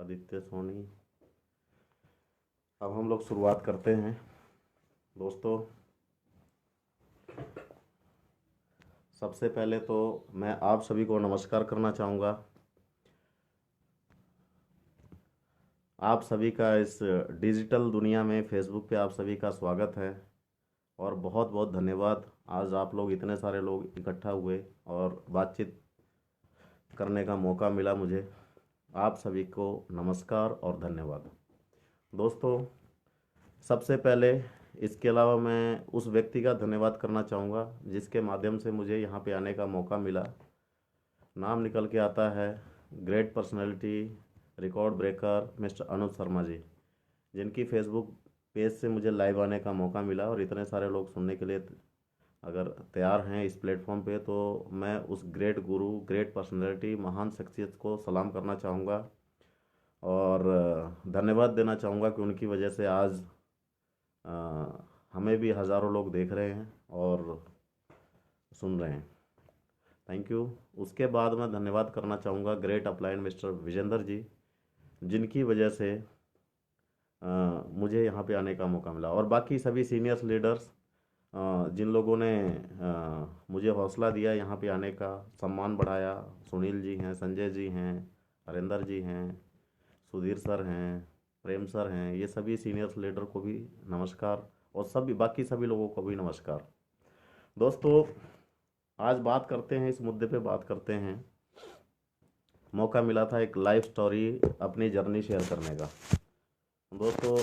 आदित्य सोनी। अब हम लोग शुरुआत करते हैं दोस्तों। सबसे पहले तो मैं आप सभी को नमस्कार करना चाहूँगा। आप सभी का इस डिजिटल दुनिया में फेसबुक पे आप सभी का स्वागत है और बहुत बहुत धन्यवाद। आज आप लोग इतने सारे लोग इकट्ठा हुए और बातचीत करने का मौका मिला मुझे। आप सभी को नमस्कार और धन्यवाद दोस्तों। सबसे पहले इसके अलावा मैं उस व्यक्ति का धन्यवाद करना चाहूँगा जिसके माध्यम से मुझे यहाँ पे आने का मौका मिला। नाम निकल के आता है great personality record breaker mister Anuj Sharma ji, जिनकी फेसबुक पेज से मुझे लाइव आने का मौका मिला और इतने सारे लोग सुनने के लिए अगर तैयार हैं इस प्लेटफॉर्म पे, तो मैं उस ग्रेट गुरु, ग्रेट पर्सनैलिटी, महान शख्सियत को सलाम करना चाहूँगा और धन्यवाद देना चाहूँगा कि उनकी वजह से आज हमें भी हज़ारों लोग देख रहे हैं और सुन रहे हैं। Thank you. उसके बाद मैं धन्यवाद करना चाहूँगा ग्रेट अपलाइन मिस्टर विजेंद्र जी, जिनकी वजह से मुझे यहाँ पे आने का मौका मिला, और बाकी सभी सीनियर्स लीडर्स जिन लोगों ने मुझे हौसला दिया, यहाँ पे आने का सम्मान बढ़ाया। सुनील जी हैं, संजय जी हैं, हरेंद्र जी हैं, सुधीर सर हैं, प्रेम सर हैं, ये सभी सीनियर्स लीडर को भी नमस्कार और सभी बाकी सभी लोगों को भी नमस्कार। दोस्तों आज बात करते हैं, इस मुद्दे पे बात करते हैं। मौका मिला था एक लाइफ स्टोरी अपनी जर्नी शेयर करने का। दोस्तों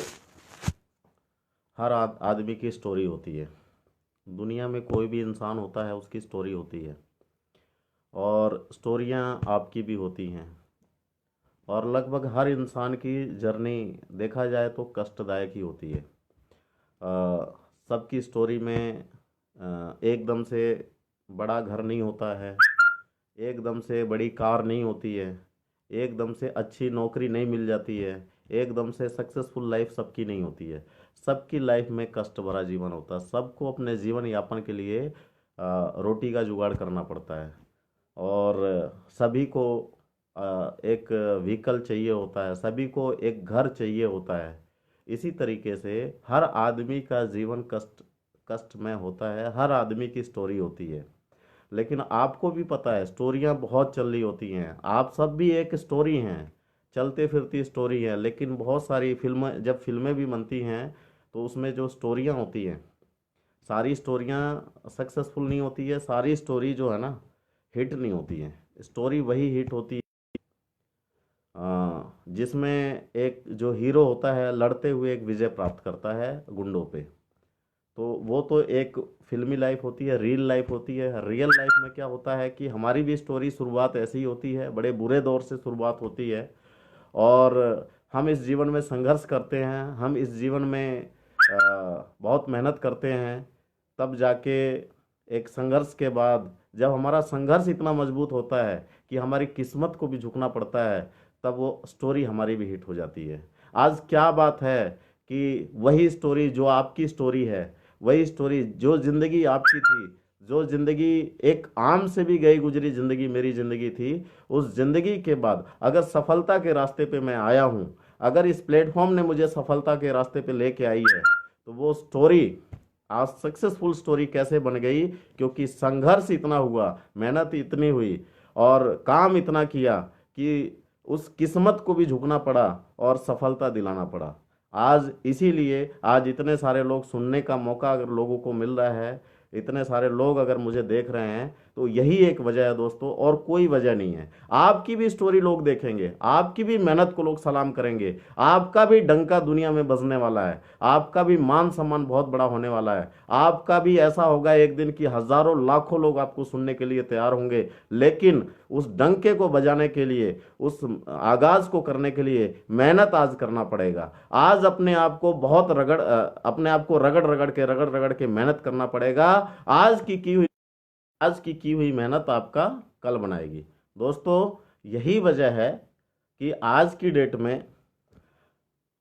हर आदमी की स्टोरी होती है, दुनिया में कोई भी इंसान होता है उसकी स्टोरी होती है और स्टोरियाँ आपकी भी होती हैं, और लगभग हर इंसान की जर्नी देखा जाए तो कष्टदायक ही होती है। सबकी स्टोरी में एकदम से बड़ा घर नहीं होता है, एकदम से बड़ी कार नहीं होती है, एकदम से अच्छी नौकरी नहीं मिल जाती है, एकदम से सक्सेसफुल लाइफ सबकी नहीं होती है। सबकी लाइफ में कष्ट भरा जीवन होता है। सबको अपने जीवन यापन के लिए रोटी का जुगाड़ करना पड़ता है और सभी को एक व्हीकल चाहिए होता है, सभी को एक घर चाहिए होता है। इसी तरीके से हर आदमी का जीवन कष्ट में होता है, हर आदमी की स्टोरी होती है। लेकिन आपको भी पता है स्टोरियाँ बहुत चल रही होती हैं, आप सब भी एक स्टोरी हैं, चलते फिरती स्टोरी है। लेकिन बहुत सारी जब फिल्में भी बनती हैं तो उसमें जो स्टोरियाँ होती हैं, सारी स्टोरियाँ सक्सेसफुल नहीं होती है, सारी स्टोरी जो है ना हिट नहीं होती है। स्टोरी वही हिट होती है जिसमें एक जो हीरो होता है लड़ते हुए एक विजय प्राप्त करता है गुंडों पे। तो वो तो एक फिल्मी लाइफ होती है, रियल लाइफ होती है। रियल लाइफ में क्या होता है कि हमारी भी स्टोरी शुरुआत ऐसी ही होती है, बड़े बुरे दौर से शुरुआत होती है और हम इस जीवन में संघर्ष करते हैं, हम इस जीवन में बहुत मेहनत करते हैं, तब जाके एक संघर्ष के बाद जब हमारा संघर्ष इतना मजबूत होता है कि हमारी किस्मत को भी झुकना पड़ता है, तब वो स्टोरी हमारी भी हिट हो जाती है। आज क्या बात है कि वही स्टोरी जो आपकी स्टोरी है, वही स्टोरी जो ज़िंदगी आपकी थी, जो ज़िंदगी एक आम से भी गई गुजरी ज़िंदगी मेरी ज़िंदगी थी, उस ज़िंदगी के बाद अगर सफलता के रास्ते पे मैं आया हूँ, अगर इस प्लेटफॉर्म ने मुझे सफलता के रास्ते पे लेके आई है, तो वो स्टोरी आज सक्सेसफुल स्टोरी कैसे बन गई? क्योंकि संघर्ष इतना हुआ, मेहनत इतनी हुई और काम इतना किया कि उस किस्मत को भी झुकना पड़ा और सफलता दिलाना पड़ा। आज इसीलिए आज इतने सारे लोग सुनने का मौका अगर लोगों को मिल रहा है, इतने सारे लोग अगर मुझे देख रहे हैं, तो यही एक वजह है दोस्तों, और कोई वजह नहीं है। आपकी भी स्टोरी लोग देखेंगे, आपकी भी मेहनत को लोग सलाम करेंगे, आपका भी डंका दुनिया में बजने वाला है, आपका भी मान सम्मान बहुत बड़ा होने वाला है, आपका भी ऐसा होगा एक दिन कि हजारों लाखों लोग आपको सुनने के लिए तैयार होंगे। लेकिन उस डंके को बजाने के लिए, उस आगाज को करने के लिए मेहनत आज करना पड़ेगा। आज अपने आप को बहुत अपने आप को रगड़ रगड़ के मेहनत करना पड़ेगा। आज की हुई मेहनत आपका कल बनाएगी। दोस्तों यही वजह है कि आज की डेट में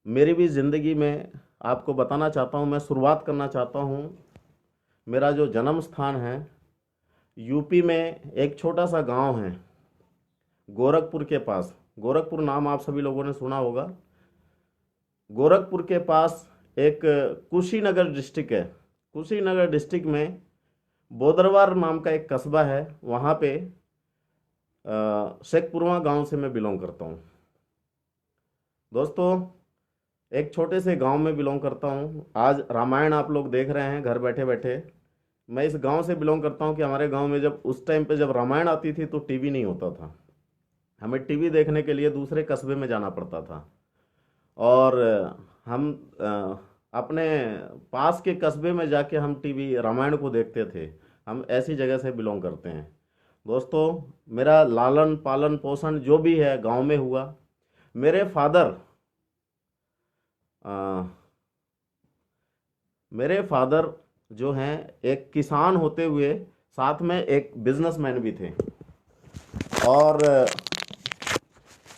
मेरी भी ज़िंदगी में आपको बताना चाहता हूँ, मैं शुरुआत करना चाहता हूँ। मेरा जो जन्म स्थान है यूपी में एक छोटा सा गांव है गोरखपुर के पास, गोरखपुर नाम आप सभी लोगों ने सुना होगा। गोरखपुर के पास एक कुशीनगर डिस्ट्रिक्ट है। कुशीनगर डिस्ट्रिक्ट में बोदरवार नाम का एक कस्बा है, वहाँ पे शेखपुरवा गांव से मैं बिलोंग करता हूँ। दोस्तों, एक छोटे से गांव में बिलोंग करता हूँ। आज रामायण आप लोग देख रहे हैं घर बैठे बैठे। मैं इस गांव से बिलोंग करता हूँ कि हमारे गांव में जब उस टाइम पे जब रामायण आती थी तो टीवी नहीं होता था। हमें टीवी देखने के लिए दूसरे कस्बे में जाना पड़ता था। और हम अपने पास के कस्बे में जाके हम टीवी रामायण को देखते थे। हम ऐसी जगह से बिलोंग करते हैं। दोस्तों, मेरा लालन पालन पोषण जो भी है गांव में हुआ। मेरे फादर मेरे फादर जो हैं एक किसान होते हुए साथ में एक बिजनेसमैन भी थे। और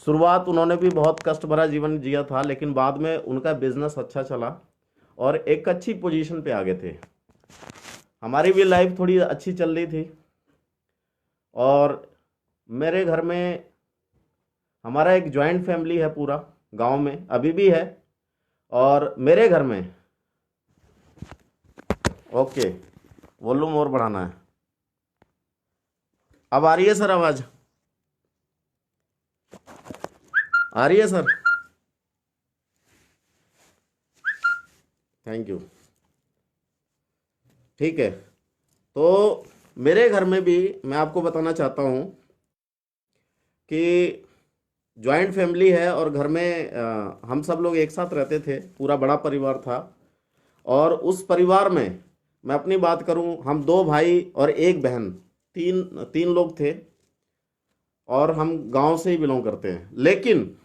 शुरुआत उन्होंने भी बहुत कष्ट भरा जीवन जिया था, लेकिन बाद में उनका बिजनेस अच्छा चला और एक अच्छी पोजीशन पे आ गए थे। हमारी भी लाइफ थोड़ी अच्छी चल रही थी। और मेरे घर में हमारा एक जॉइंट फैमिली है पूरा गांव में, अभी भी है। और मेरे घर में, ओके, वॉल्यूम और बढ़ाना है। अब आ रही है सर आवाज? आ रही है सर? Thank you. ठीक है। तो मेरे घर में भी मैं आपको बताना चाहता हूँ कि जॉइंट फैमिली है और घर में हम सब लोग एक साथ रहते थे, पूरा बड़ा परिवार था। और उस परिवार में मैं अपनी बात करूं, हम दो भाई और एक बहन, तीन तीन लोग थे। और हम गांव से ही बिलोंग करते हैं। लेकिन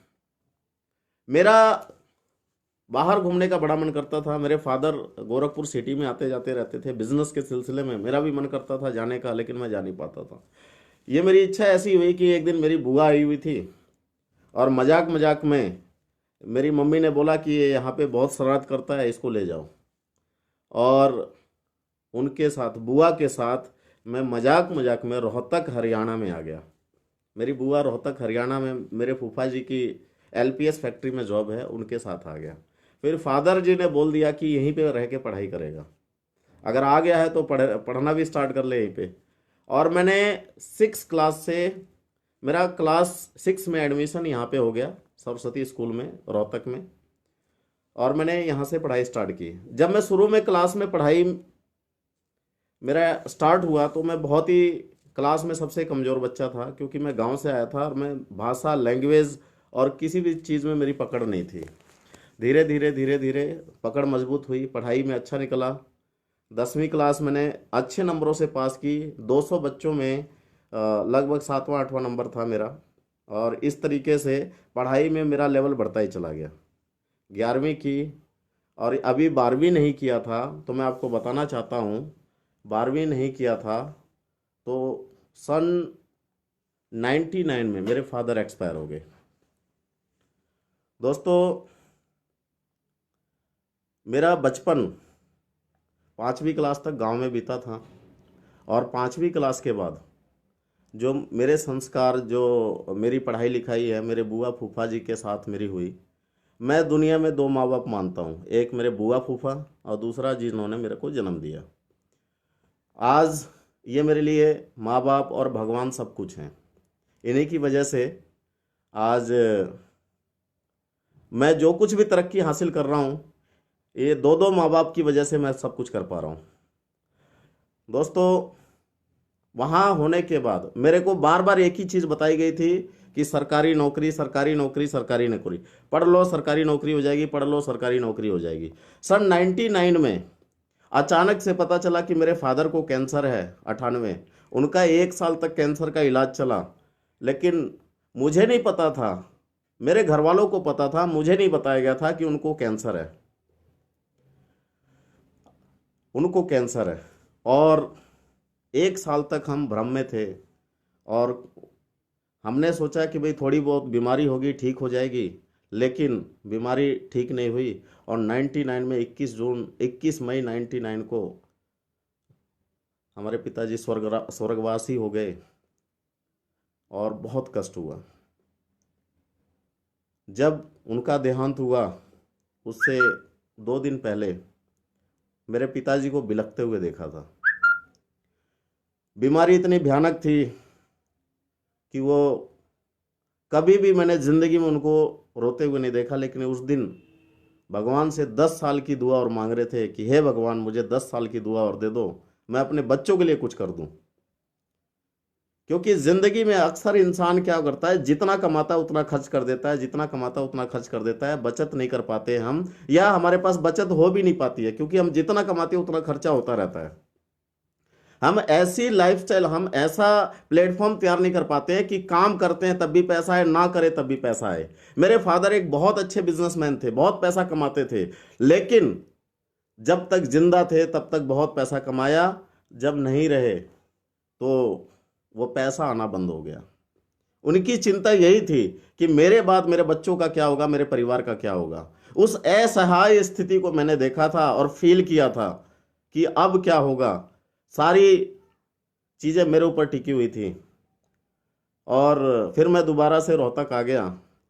मेरा बाहर घूमने का बड़ा मन करता था। मेरे फादर गोरखपुर सिटी में आते जाते रहते थे बिजनेस के सिलसिले में। मेरा भी मन करता था जाने का, लेकिन मैं जा नहीं पाता था। ये मेरी इच्छा ऐसी हुई कि एक दिन मेरी बुआ आई हुई थी और मजाक मजाक में मेरी मम्मी ने बोला कि ये यहाँ पे बहुत शरारत करता है, इसको ले जाओ। और उनके साथ, बुआ के साथ, मैं मजाक मजाक में रोहतक हरियाणा में आ गया। मेरी बुआ रोहतक हरियाणा में, मेरे फूफा जी की एलपीएस फैक्ट्री में जॉब है, उनके साथ आ गया। फिर फादर जी ने बोल दिया कि यहीं पे रह के पढ़ाई करेगा, अगर आ गया है तो पढ़ना भी स्टार्ट कर ले यहीं पे। और मैंने 6 क्लास से, मेरा क्लास 6 में एडमिशन यहाँ पे हो गया सरस्वती स्कूल में रोहतक में। और मैंने यहाँ से पढ़ाई स्टार्ट की। जब मैं शुरू में क्लास में पढ़ाई मेरा स्टार्ट हुआ तो मैं बहुत ही क्लास में सबसे कमज़ोर बच्चा था, क्योंकि मैं गांव से आया था और मैं भाषा, लैंग्वेज और किसी भी चीज़ में मेरी पकड़ नहीं थी। धीरे धीरे धीरे धीरे पकड़ मजबूत हुई, पढ़ाई में अच्छा निकला। 10वीं क्लास मैंने अच्छे नंबरों से पास की। 200 बच्चों में लगभग 7वां 8वां नंबर था मेरा। और इस तरीके से पढ़ाई में मेरा लेवल बढ़ता ही चला गया। 11वीं की, और अभी 12वीं नहीं किया था। तो मैं आपको बताना चाहता हूँ, 12वीं नहीं किया था तो सन 99 में मेरे फादर एक्सपायर हो गए। दोस्तों, मेरा बचपन 5वीं क्लास तक गांव में बीता था। और 5वीं क्लास के बाद जो मेरे संस्कार, जो मेरी पढ़ाई लिखाई है, मेरे बुआ फूफा जी के साथ मेरी हुई। मैं दुनिया में दो माँ बाप मानता हूँ, एक मेरे बुआ फूफा और दूसरा जिन्होंने मेरे को जन्म दिया। आज ये मेरे लिए माँ बाप और भगवान सब कुछ हैं। इन्हीं की वजह से आज मैं जो कुछ भी तरक्की हासिल कर रहा हूँ, ये दो दो माँ बाप की वजह से मैं सब कुछ कर पा रहा हूँ। दोस्तों, वहाँ होने के बाद मेरे को बार बार एक ही चीज़ बताई गई थी कि सरकारी नौकरी, सरकारी नौकरी, सरकारी नौकरी, पढ़ लो सरकारी नौकरी हो जाएगी, पढ़ लो सरकारी नौकरी हो जाएगी। सन 99 में अचानक से पता चला कि मेरे फादर को कैंसर है, 98। उनका 1 साल तक कैंसर का इलाज चला। लेकिन मुझे नहीं पता था, मेरे घर वालों को पता था, मुझे नहीं बताया गया था कि उनको कैंसर है। उनको कैंसर है। और 1 साल तक हम भ्रम में थे। और हमने सोचा कि भाई थोड़ी बहुत बीमारी होगी, ठीक हो जाएगी। लेकिन बीमारी ठीक नहीं हुई। और 99 में 21 मई 99 को हमारे पिताजी स्वर्गवासी हो गए। और बहुत कष्ट हुआ। जब उनका देहांत हुआ उससे 2 दिन पहले मेरे पिताजी को बिलखते हुए देखा था। बीमारी इतनी भयानक थी कि वो कभी भी मैंने ज़िंदगी में उनको रोते हुए नहीं देखा, लेकिन उस दिन भगवान से 10 साल की दुआ और मांग रहे थे कि हे भगवान मुझे 10 साल की दुआ और दे दो, मैं अपने बच्चों के लिए कुछ कर दूं। क्योंकि ज़िंदगी में अक्सर इंसान क्या करता है, जितना कमाता है उतना खर्च कर देता है, जितना कमाता है उतना खर्च कर देता है, बचत नहीं कर पाते हम, या हमारे पास बचत हो भी नहीं पाती है क्योंकि हम जितना कमाते हैं उतना खर्चा होता रहता है। हम ऐसी लाइफस्टाइल, हम ऐसा प्लेटफॉर्म तैयार नहीं कर पाते हैं कि काम करते हैं तब भी पैसा है, ना करें तब भी पैसा है। मेरे फादर एक बहुत अच्छे बिजनेसमैन थे, बहुत पैसा कमाते थे, लेकिन जब तक जिंदा थे तब तक बहुत पैसा कमाया, जब नहीं रहे तो वो पैसा आना बंद हो गया। उनकी चिंता यही थी कि मेरे बाद मेरे बच्चों का क्या होगा, मेरे परिवार का क्या होगा। उस असहाय स्थिति को मैंने देखा था और फील किया था कि अब क्या होगा। सारी चीज़ें मेरे ऊपर टिकी हुई थी और फिर मैं दोबारा से रोहतक आ गया।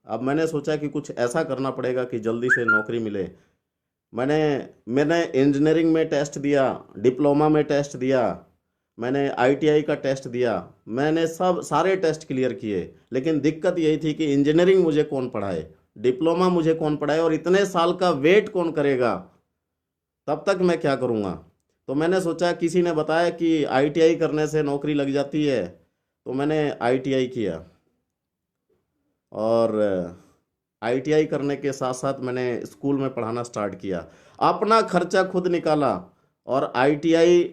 अब मैंने सोचा कि कुछ ऐसा करना पड़ेगा कि जल्दी से नौकरी मिले। मैंने मैंने इंजीनियरिंग में टेस्ट दिया, डिप्लोमा में टेस्ट दिया, मैंने आईटीआई का टेस्ट दिया, मैंने सब सारे टेस्ट क्लियर किए, लेकिन दिक्कत यही थी कि इंजीनियरिंग मुझे कौन पढ़ाए, डिप्लोमा मुझे कौन पढ़ाए, और इतने साल का वेट कौन करेगा, तब तक मैं क्या करूँगा। तो मैंने सोचा, किसी ने बताया कि आईटीआई करने से नौकरी लग जाती है, तो मैंने आईटीआई किया और आईटीआई करने के साथ साथ मैंने स्कूल में पढ़ाना स्टार्ट किया, अपना खर्चा खुद निकाला। और आईटीआई,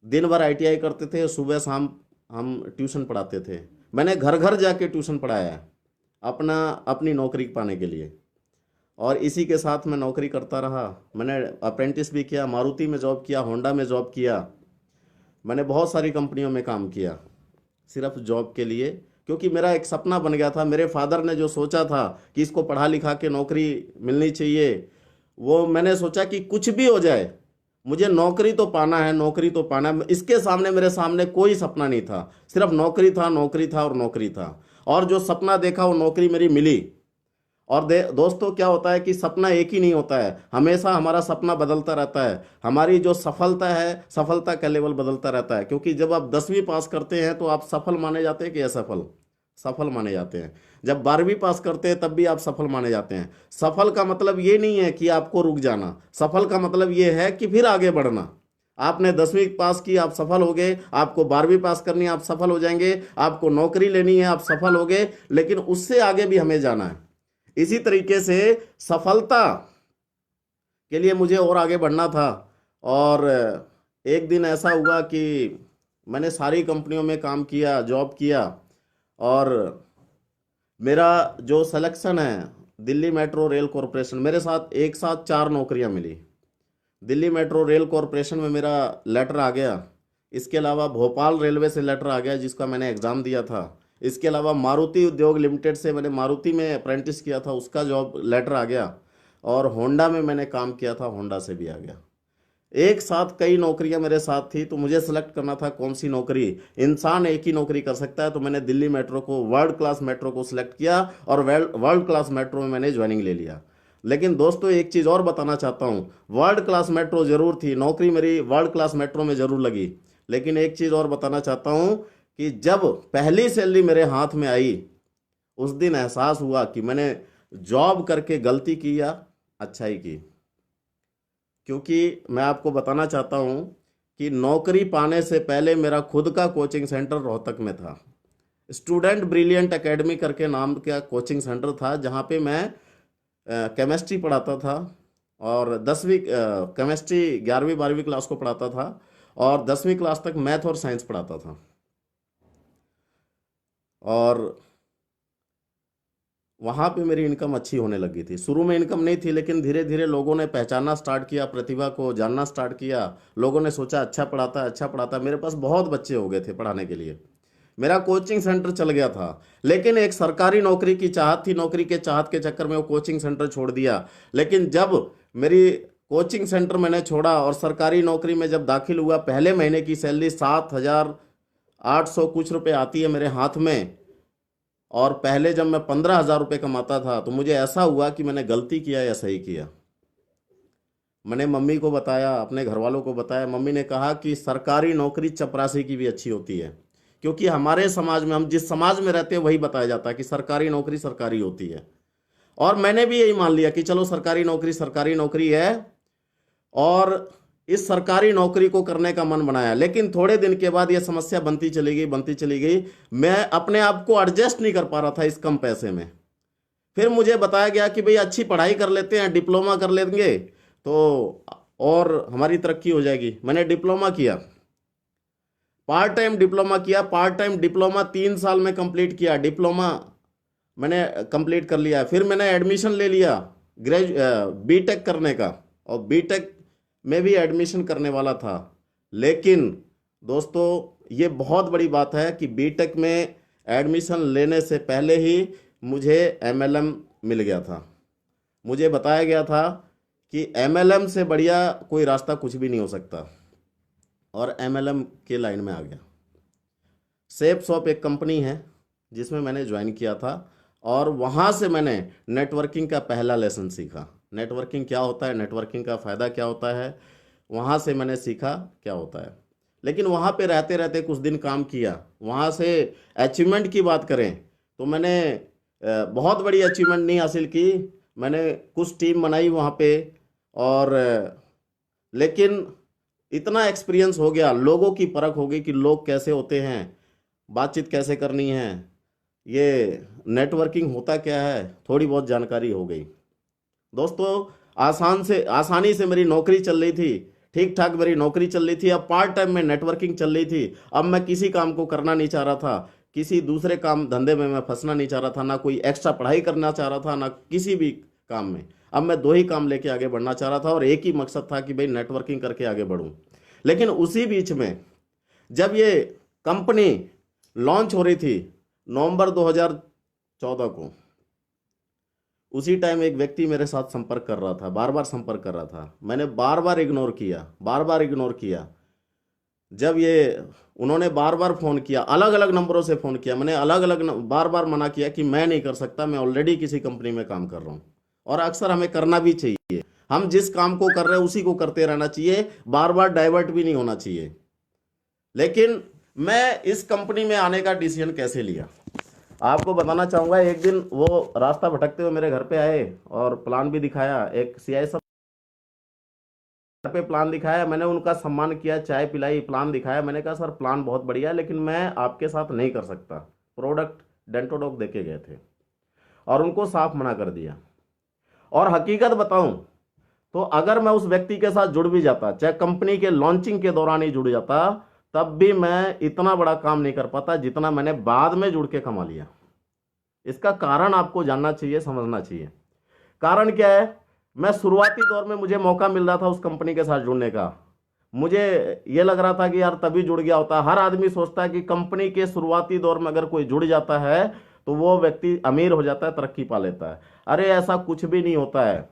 दिन भर आईटीआई करते थे, सुबह शाम हम ट्यूशन पढ़ाते थे। मैंने घर घर जाके ट्यूशन पढ़ाया है अपनी नौकरी पाने के लिए, और इसी के साथ मैं नौकरी करता रहा। मैंने अप्रेंटिस भी किया, मारुति में जॉब किया, होंडा में जॉब किया, मैंने बहुत सारी कंपनियों में काम किया सिर्फ जॉब के लिए, क्योंकि मेरा एक सपना बन गया था। मेरे फादर ने जो सोचा था कि इसको पढ़ा लिखा के नौकरी मिलनी चाहिए, वो मैंने सोचा कि कुछ भी हो जाए मुझे नौकरी तो पाना है, नौकरी तो पाना है। इसके सामने, मेरे सामने कोई सपना नहीं था, सिर्फ नौकरी था, नौकरी था और नौकरी था। और जो सपना देखा वो नौकरी मेरी मिली। और दोस्तों, क्या होता है कि सपना एक ही नहीं होता है, हमेशा हमारा सपना बदलता रहता है। हमारी जो सफलता है, सफलता का लेवल बदलता रहता है, क्योंकि जब आप 10वीं पास करते हैं तो आप सफल माने जाते हैं कि असफल, सफल माने जाते हैं। जब 12वीं पास करते हैं तब भी आप सफल माने जाते हैं। सफल का मतलब ये नहीं है कि आपको रुक जाना, सफल का मतलब ये है कि फिर आगे बढ़ना। आपने 10वीं पास की, आप सफल हो गए, आपको 12वीं पास करनी है, आप सफल हो जाएंगे, आपको नौकरी लेनी है, आप सफल हो गए, लेकिन उससे आगे भी हमें जाना है। इसी तरीके से सफलता के लिए मुझे और आगे बढ़ना था। और एक दिन ऐसा हुआ कि मैंने सारी कंपनियों में काम किया, जॉब किया, और मेरा जो सिलेक्शन है दिल्ली मेट्रो रेल कॉरपोरेशन, मेरे साथ एक साथ 4 नौकरियां मिली। दिल्ली मेट्रो रेल कॉरपोरेशन में मेरा लेटर आ गया, इसके अलावा भोपाल रेलवे से लेटर आ गया जिसका मैंने एग्ज़ाम दिया था, इसके अलावा मारुति उद्योग लिमिटेड से, मैंने मारुति में अप्रेंटिस किया था, उसका जॉब लेटर आ गया, और होंडा में मैंने काम किया था, होंडा से भी आ गया। एक साथ कई नौकरियां मेरे साथ थी, तो मुझे सेलेक्ट करना था कौन सी नौकरी। इंसान एक ही नौकरी कर सकता है, तो मैंने दिल्ली मेट्रो को, वर्ल्ड क्लास मेट्रो को सिलेक्ट किया, और वर्ल्ड क्लास मेट्रो में मैंने ज्वाइनिंग ले लिया। लेकिन दोस्तों, एक चीज़ और बताना चाहता हूँ, वर्ल्ड क्लास मेट्रो ज़रूर थी, नौकरी मेरी वर्ल्ड क्लास मेट्रो में ज़रूर लगी, लेकिन एक चीज़ और बताना चाहता हूँ कि जब पहली सैलरी मेरे हाथ में आई, उस दिन एहसास हुआ कि मैंने जॉब करके गलती की या अच्छाई की। क्योंकि मैं आपको बताना चाहता हूँ कि नौकरी पाने से पहले मेरा खुद का कोचिंग सेंटर रोहतक में था। स्टूडेंट ब्रिलियंट एकेडमी करके नाम का कोचिंग सेंटर था, जहाँ पे मैं केमिस्ट्री पढ़ाता था, और 10वीं केमिस्ट्री 11वीं 12वीं क्लास को पढ़ाता था, और 10वीं क्लास तक मैथ और साइंस पढ़ाता था। और वहाँ पे मेरी इनकम अच्छी होने लगी थी। शुरू में इनकम नहीं थी, लेकिन धीरे धीरे लोगों ने पहचानना स्टार्ट किया, प्रतिभा को जानना स्टार्ट किया। लोगों ने सोचा अच्छा पढ़ाता है, अच्छा पढ़ाता है। मेरे पास बहुत बच्चे हो गए थे पढ़ाने के लिए, मेरा कोचिंग सेंटर चल गया था। लेकिन एक सरकारी नौकरी की चाहत थी, नौकरी के चाहत के चक्कर में वो कोचिंग सेंटर छोड़ दिया। लेकिन जब मेरी कोचिंग सेंटर मैंने छोड़ा और सरकारी नौकरी में जब दाखिल हुआ, पहले महीने की सैलरी 7,800 कुछ रुपए आती है मेरे हाथ में, और पहले जब मैं 15,000 रुपये कमाता था तो मुझे ऐसा हुआ कि मैंने गलती किया या सही किया। मैंने मम्मी को बताया, अपने घर वालों को बताया। मम्मी ने कहा कि सरकारी नौकरी चपरासी की भी अच्छी होती है, क्योंकि हमारे समाज में, हम जिस समाज में रहते हैं वही बताया जाता है कि सरकारी नौकरी सरकारी होती है। और मैंने भी यही मान लिया कि चलो सरकारी नौकरी है, और इस सरकारी नौकरी को करने का मन बनाया। लेकिन थोड़े दिन के बाद यह समस्या बनती चली गई। मैं अपने आप को एडजस्ट नहीं कर पा रहा था इस कम पैसे में। फिर मुझे बताया गया कि भाई अच्छी पढ़ाई कर लेते हैं, डिप्लोमा कर लेंगे तो और हमारी तरक्की हो जाएगी। मैंने डिप्लोमा किया, पार्ट टाइम डिप्लोमा 3 साल में कंप्लीट किया। डिप्लोमा मैंने कंप्लीट कर लिया। फिर मैंने एडमिशन ले लिया बीटेक करने का, और बीटेक में भी एडमिशन करने वाला था। लेकिन दोस्तों, ये बहुत बड़ी बात है कि बीटेक में एडमिशन लेने से पहले ही मुझे एमएलएम मिल गया था। मुझे बताया गया था कि एमएलएम से बढ़िया कोई रास्ता कुछ भी नहीं हो सकता, और एमएलएम के लाइन में आ गया। सेफ शॉप एक कंपनी है जिसमें मैंने ज्वाइन किया था, और वहाँ से मैंने नेटवर्किंग का पहला लेसन सीखा। नेटवर्किंग क्या होता है, नेटवर्किंग का फ़ायदा क्या होता है, वहाँ से मैंने सीखा क्या होता है। लेकिन वहाँ पे रहते रहते कुछ दिन काम किया। वहाँ से अचीवमेंट की बात करें तो मैंने बहुत बड़ी अचीवमेंट नहीं हासिल की। मैंने कुछ टीम बनाई वहाँ पे, और लेकिन इतना एक्सपीरियंस हो गया, लोगों की परख हो गई कि लोग कैसे होते हैं, बातचीत कैसे करनी है, ये नेटवर्किंग होता क्या है, थोड़ी बहुत जानकारी हो गई। दोस्तों, आसानी से मेरी नौकरी चल रही थी, ठीक ठाक मेरी नौकरी चल रही थी। अब पार्ट टाइम में नेटवर्किंग चल रही थी। अब मैं किसी काम को करना नहीं चाह रहा था, किसी दूसरे काम धंधे में मैं फंसना नहीं चाह रहा था, ना कोई एक्स्ट्रा पढ़ाई करना चाह रहा था, ना किसी भी काम में। अब मैं दो ही काम लेके आगे बढ़ना चाह रहा था, और एक ही मकसद था कि भाई नेटवर्किंग करके आगे बढ़ूं। लेकिन उसी बीच में जब ये कंपनी लॉन्च हो रही थी नवंबर 2014 को, उसी टाइम एक व्यक्ति मेरे साथ संपर्क कर रहा था, बार बार संपर्क कर रहा था। मैंने बार बार इग्नोर किया। जब ये उन्होंने बार बार फ़ोन किया, अलग अलग नंबरों से फ़ोन किया, मैंने बार बार मना किया कि मैं नहीं कर सकता, मैं ऑलरेडी किसी कंपनी में काम कर रहा हूँ। और अक्सर हमें करना भी चाहिए, हम जिस काम को कर रहे हैं उसी को करते रहना चाहिए, बार बार डाइवर्ट भी नहीं होना चाहिए। लेकिन मैं इस कंपनी में आने का डिसीजन कैसे लिया, आपको बताना चाहूँगा। एक दिन वो रास्ता भटकते हुए मेरे घर पे आए और प्लान भी दिखाया। एक सीआई साहब घर पे प्लान दिखाया, मैंने उनका सम्मान किया, चाय पिलाई, प्लान दिखाया। मैंने कहा सर प्लान बहुत बढ़िया है, लेकिन मैं आपके साथ नहीं कर सकता। प्रोडक्ट डेंटोडॉक देके गए थे और उनको साफ मना कर दिया। और हकीकत बताऊं तो अगर मैं उस व्यक्ति के साथ जुड़ भी जाता, चाहे कंपनी के लॉन्चिंग के दौरान ही जुड़ जाता, तब भी मैं इतना बड़ा काम नहीं कर पाता जितना मैंने बाद में जुड़ के कमा लिया। इसका कारण आपको जानना चाहिए, समझना चाहिए। कारण क्या है, मैं शुरुआती दौर में मुझे मौका मिल रहा था उस कंपनी के साथ जुड़ने का। मुझे ये लग रहा था कि यार तभी जुड़ गया होता। हर आदमी सोचता है कि कंपनी के शुरुआती दौर में अगर कोई जुड़ जाता है तो वो व्यक्ति अमीर हो जाता है, तरक्की पा लेता है। अरे ऐसा कुछ भी नहीं होता है,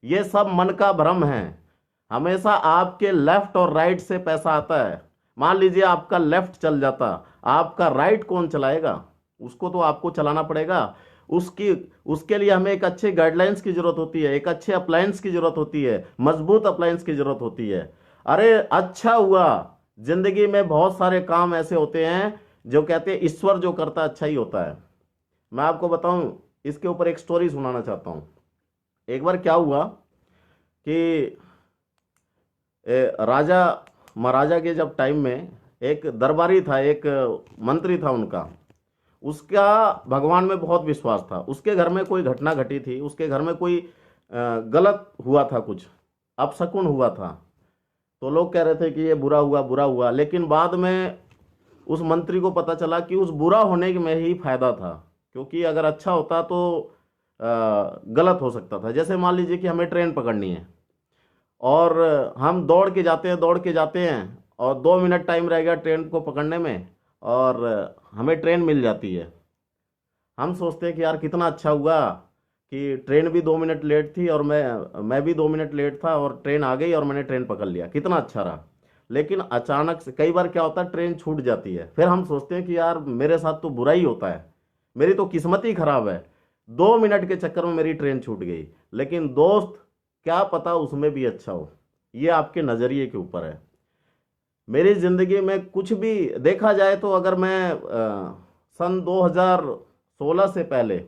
ये सब मन का भ्रम है। हमेशा आपके लेफ्ट और राइट से पैसा आता है। मान लीजिए आपका लेफ्ट चल जाता, आपका राइट कौन चलाएगा? उसको तो आपको चलाना पड़ेगा। उसके लिए हमें एक अच्छे गाइडलाइंस की जरूरत होती है, एक अच्छे अप्लायंस की जरूरत होती है, मजबूत अप्लायंस की जरूरत होती है। अरे अच्छा हुआ, जिंदगी में बहुत सारे काम ऐसे होते हैं जो कहते हैं ईश्वर जो करता है अच्छा ही होता है। मैं आपको बताऊं, इसके ऊपर एक स्टोरी सुनाना चाहता हूं। एक बार क्या हुआ कि राजा महाराजा के जब टाइम में एक दरबारी था, एक मंत्री था उनका, उसका भगवान में बहुत विश्वास था। उसके घर में कोई घटना घटी थी, उसके घर में कोई गलत हुआ था, कुछ अपशकुन हुआ था। तो लोग कह रहे थे कि ये बुरा हुआ। लेकिन बाद में उस मंत्री को पता चला कि उस बुरा होने में ही फायदा था, क्योंकि अगर अच्छा होता तो गलत हो सकता था। जैसे मान लीजिए कि हमें ट्रेन पकड़नी है और हम दौड़ के जाते हैं और 2 मिनट टाइम रह गया ट्रेन को पकड़ने में, और हमें ट्रेन मिल जाती है। हम सोचते हैं कि यार कितना अच्छा हुआ कि ट्रेन भी 2 मिनट लेट थी और मैं भी 2 मिनट लेट था, और ट्रेन आ गई और मैंने ट्रेन पकड़ लिया, कितना अच्छा रहा। लेकिन अचानक से कई बार क्या होता है, ट्रेन छूट जाती है। फिर हम सोचते हैं कि यार मेरे साथ तो बुरा ही होता है, मेरी तो किस्मत ही खराब है, 2 मिनट के चक्कर में मेरी ट्रेन छूट गई। लेकिन दोस्त, क्या पता उसमें भी अच्छा हो, ये आपके नज़रिए के ऊपर है। मेरी ज़िंदगी में कुछ भी देखा जाए तो अगर मैं सन 2016 से पहले,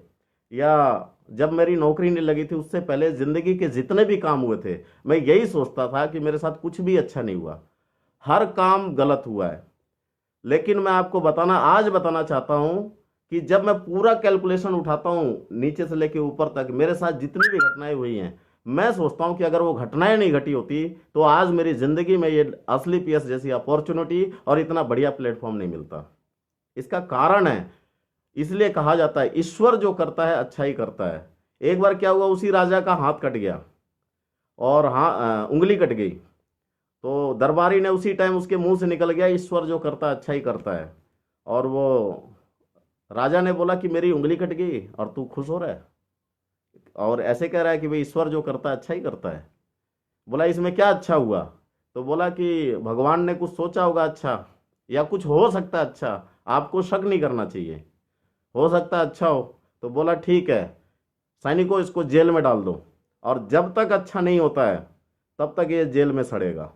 या जब मेरी नौकरी नहीं लगी थी उससे पहले, ज़िंदगी के जितने भी काम हुए थे, मैं यही सोचता था कि मेरे साथ कुछ भी अच्छा नहीं हुआ, हर काम गलत हुआ है। लेकिन मैं आपको आज बताना चाहता हूं कि जब मैं पूरा कैलकुलेशन उठाता हूं नीचे से लेके ऊपर तक, मेरे साथ जितनी भी घटनाएं हुई हैं, मैं सोचता हूं कि अगर वो घटनाएं नहीं घटी होती तो आज मेरी जिंदगी में ये असली पीएस जैसी अपॉर्चुनिटी और इतना बढ़िया प्लेटफॉर्म नहीं मिलता। इसका कारण है, इसलिए कहा जाता है ईश्वर जो करता है अच्छा ही करता है। एक बार क्या हुआ, उसी राजा का हाथ कट गया और उंगली कट गई, तो दरबारी ने उसी टाइम उसके मुंह से निकल गया, ईश्वर जो करता है अच्छा ही करता है। और वो राजा ने बोला कि मेरी उंगली कट गई और तू खुश हो रहा है और ऐसे कह रहा है कि भाई ईश्वर जो करता है अच्छा ही करता है। बोला इसमें क्या अच्छा हुआ? तो बोला कि भगवान ने कुछ सोचा होगा अच्छा, या कुछ हो सकता है अच्छा, आपको शक नहीं करना चाहिए, हो सकता है अच्छा हो। तो बोला ठीक है, सैनिकों इसको जेल में डाल दो, और जब तक अच्छा नहीं होता है तब तक ये जेल में सड़ेगा,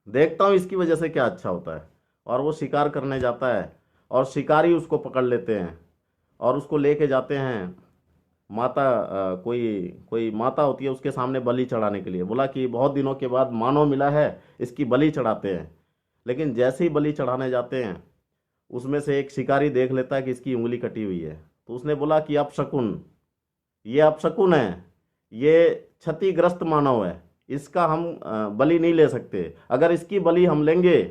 देखता हूँ इसकी वजह से क्या अच्छा होता है। और वो शिकार करने जाता है और शिकारी उसको पकड़ लेते हैं और उसको लेके जाते हैं माता, कोई कोई माता होती है उसके सामने बलि चढ़ाने के लिए। बोला कि बहुत दिनों के बाद मानव मिला है, इसकी बलि चढ़ाते हैं। लेकिन जैसे ही बलि चढ़ाने जाते हैं, उसमें से एक शिकारी देख लेता है कि इसकी उंगली कटी हुई है। तो उसने बोला कि अपशकुन, ये अपशकुन है, ये क्षतिग्रस्त मानव है, इसका हम बलि नहीं ले सकते, अगर इसकी बलि हम लेंगे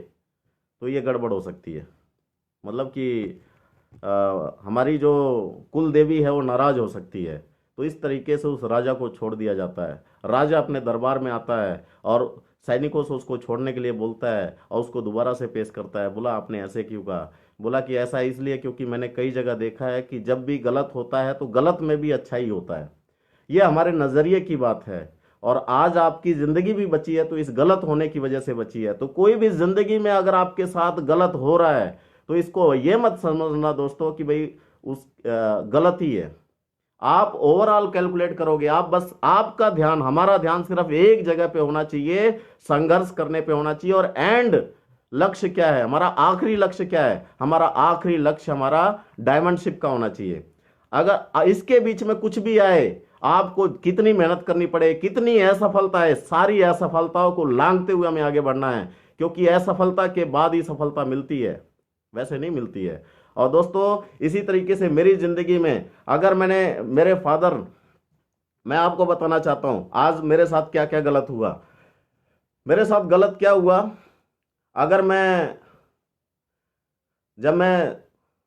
तो ये गड़बड़ हो सकती है। मतलब कि हमारी जो कुल देवी है वो नाराज हो सकती है। तो इस तरीके से उस राजा को छोड़ दिया जाता है। राजा अपने दरबार में आता है और सैनिकों से उसको छोड़ने के लिए बोलता है और उसको दोबारा से पेश करता है। बोला आपने ऐसे क्यों कहा? बोला कि ऐसा इसलिए क्योंकि मैंने कई जगह देखा है कि जब भी गलत होता है तो गलत में भी अच्छा ही होता है। ये हमारे नज़रिए की बात है। और आज आपकी ज़िंदगी भी बची है तो इस गलत होने की वजह से बची है। तो कोई भी ज़िंदगी में अगर आपके साथ गलत हो रहा है तो इसको ये मत समझना दोस्तों कि भाई उस गलत ही है। आप ओवरऑल कैलकुलेट करोगे, आप बस आपका ध्यान, हमारा ध्यान सिर्फ एक जगह पे होना चाहिए, संघर्ष करने पे होना चाहिए। और एंड लक्ष्य क्या है हमारा? आखिरी लक्ष्य क्या है हमारा? आखिरी लक्ष्य हमारा डायमंडशिप का होना चाहिए। अगर इसके बीच में कुछ भी आए, आपको कितनी मेहनत करनी पड़े, कितनी असफलता है, सारी असफलताओं को लांघते हुए हमें आगे बढ़ना है, क्योंकि असफलता के बाद ही सफलता मिलती है, वैसे नहीं मिलती है। और दोस्तों इसी तरीके से मेरी जिंदगी में अगर मेरे फादर, मैं आपको बताना चाहता हूं आज मेरे साथ क्या क्या गलत हुआ। मेरे साथ गलत क्या हुआ, अगर जब मैं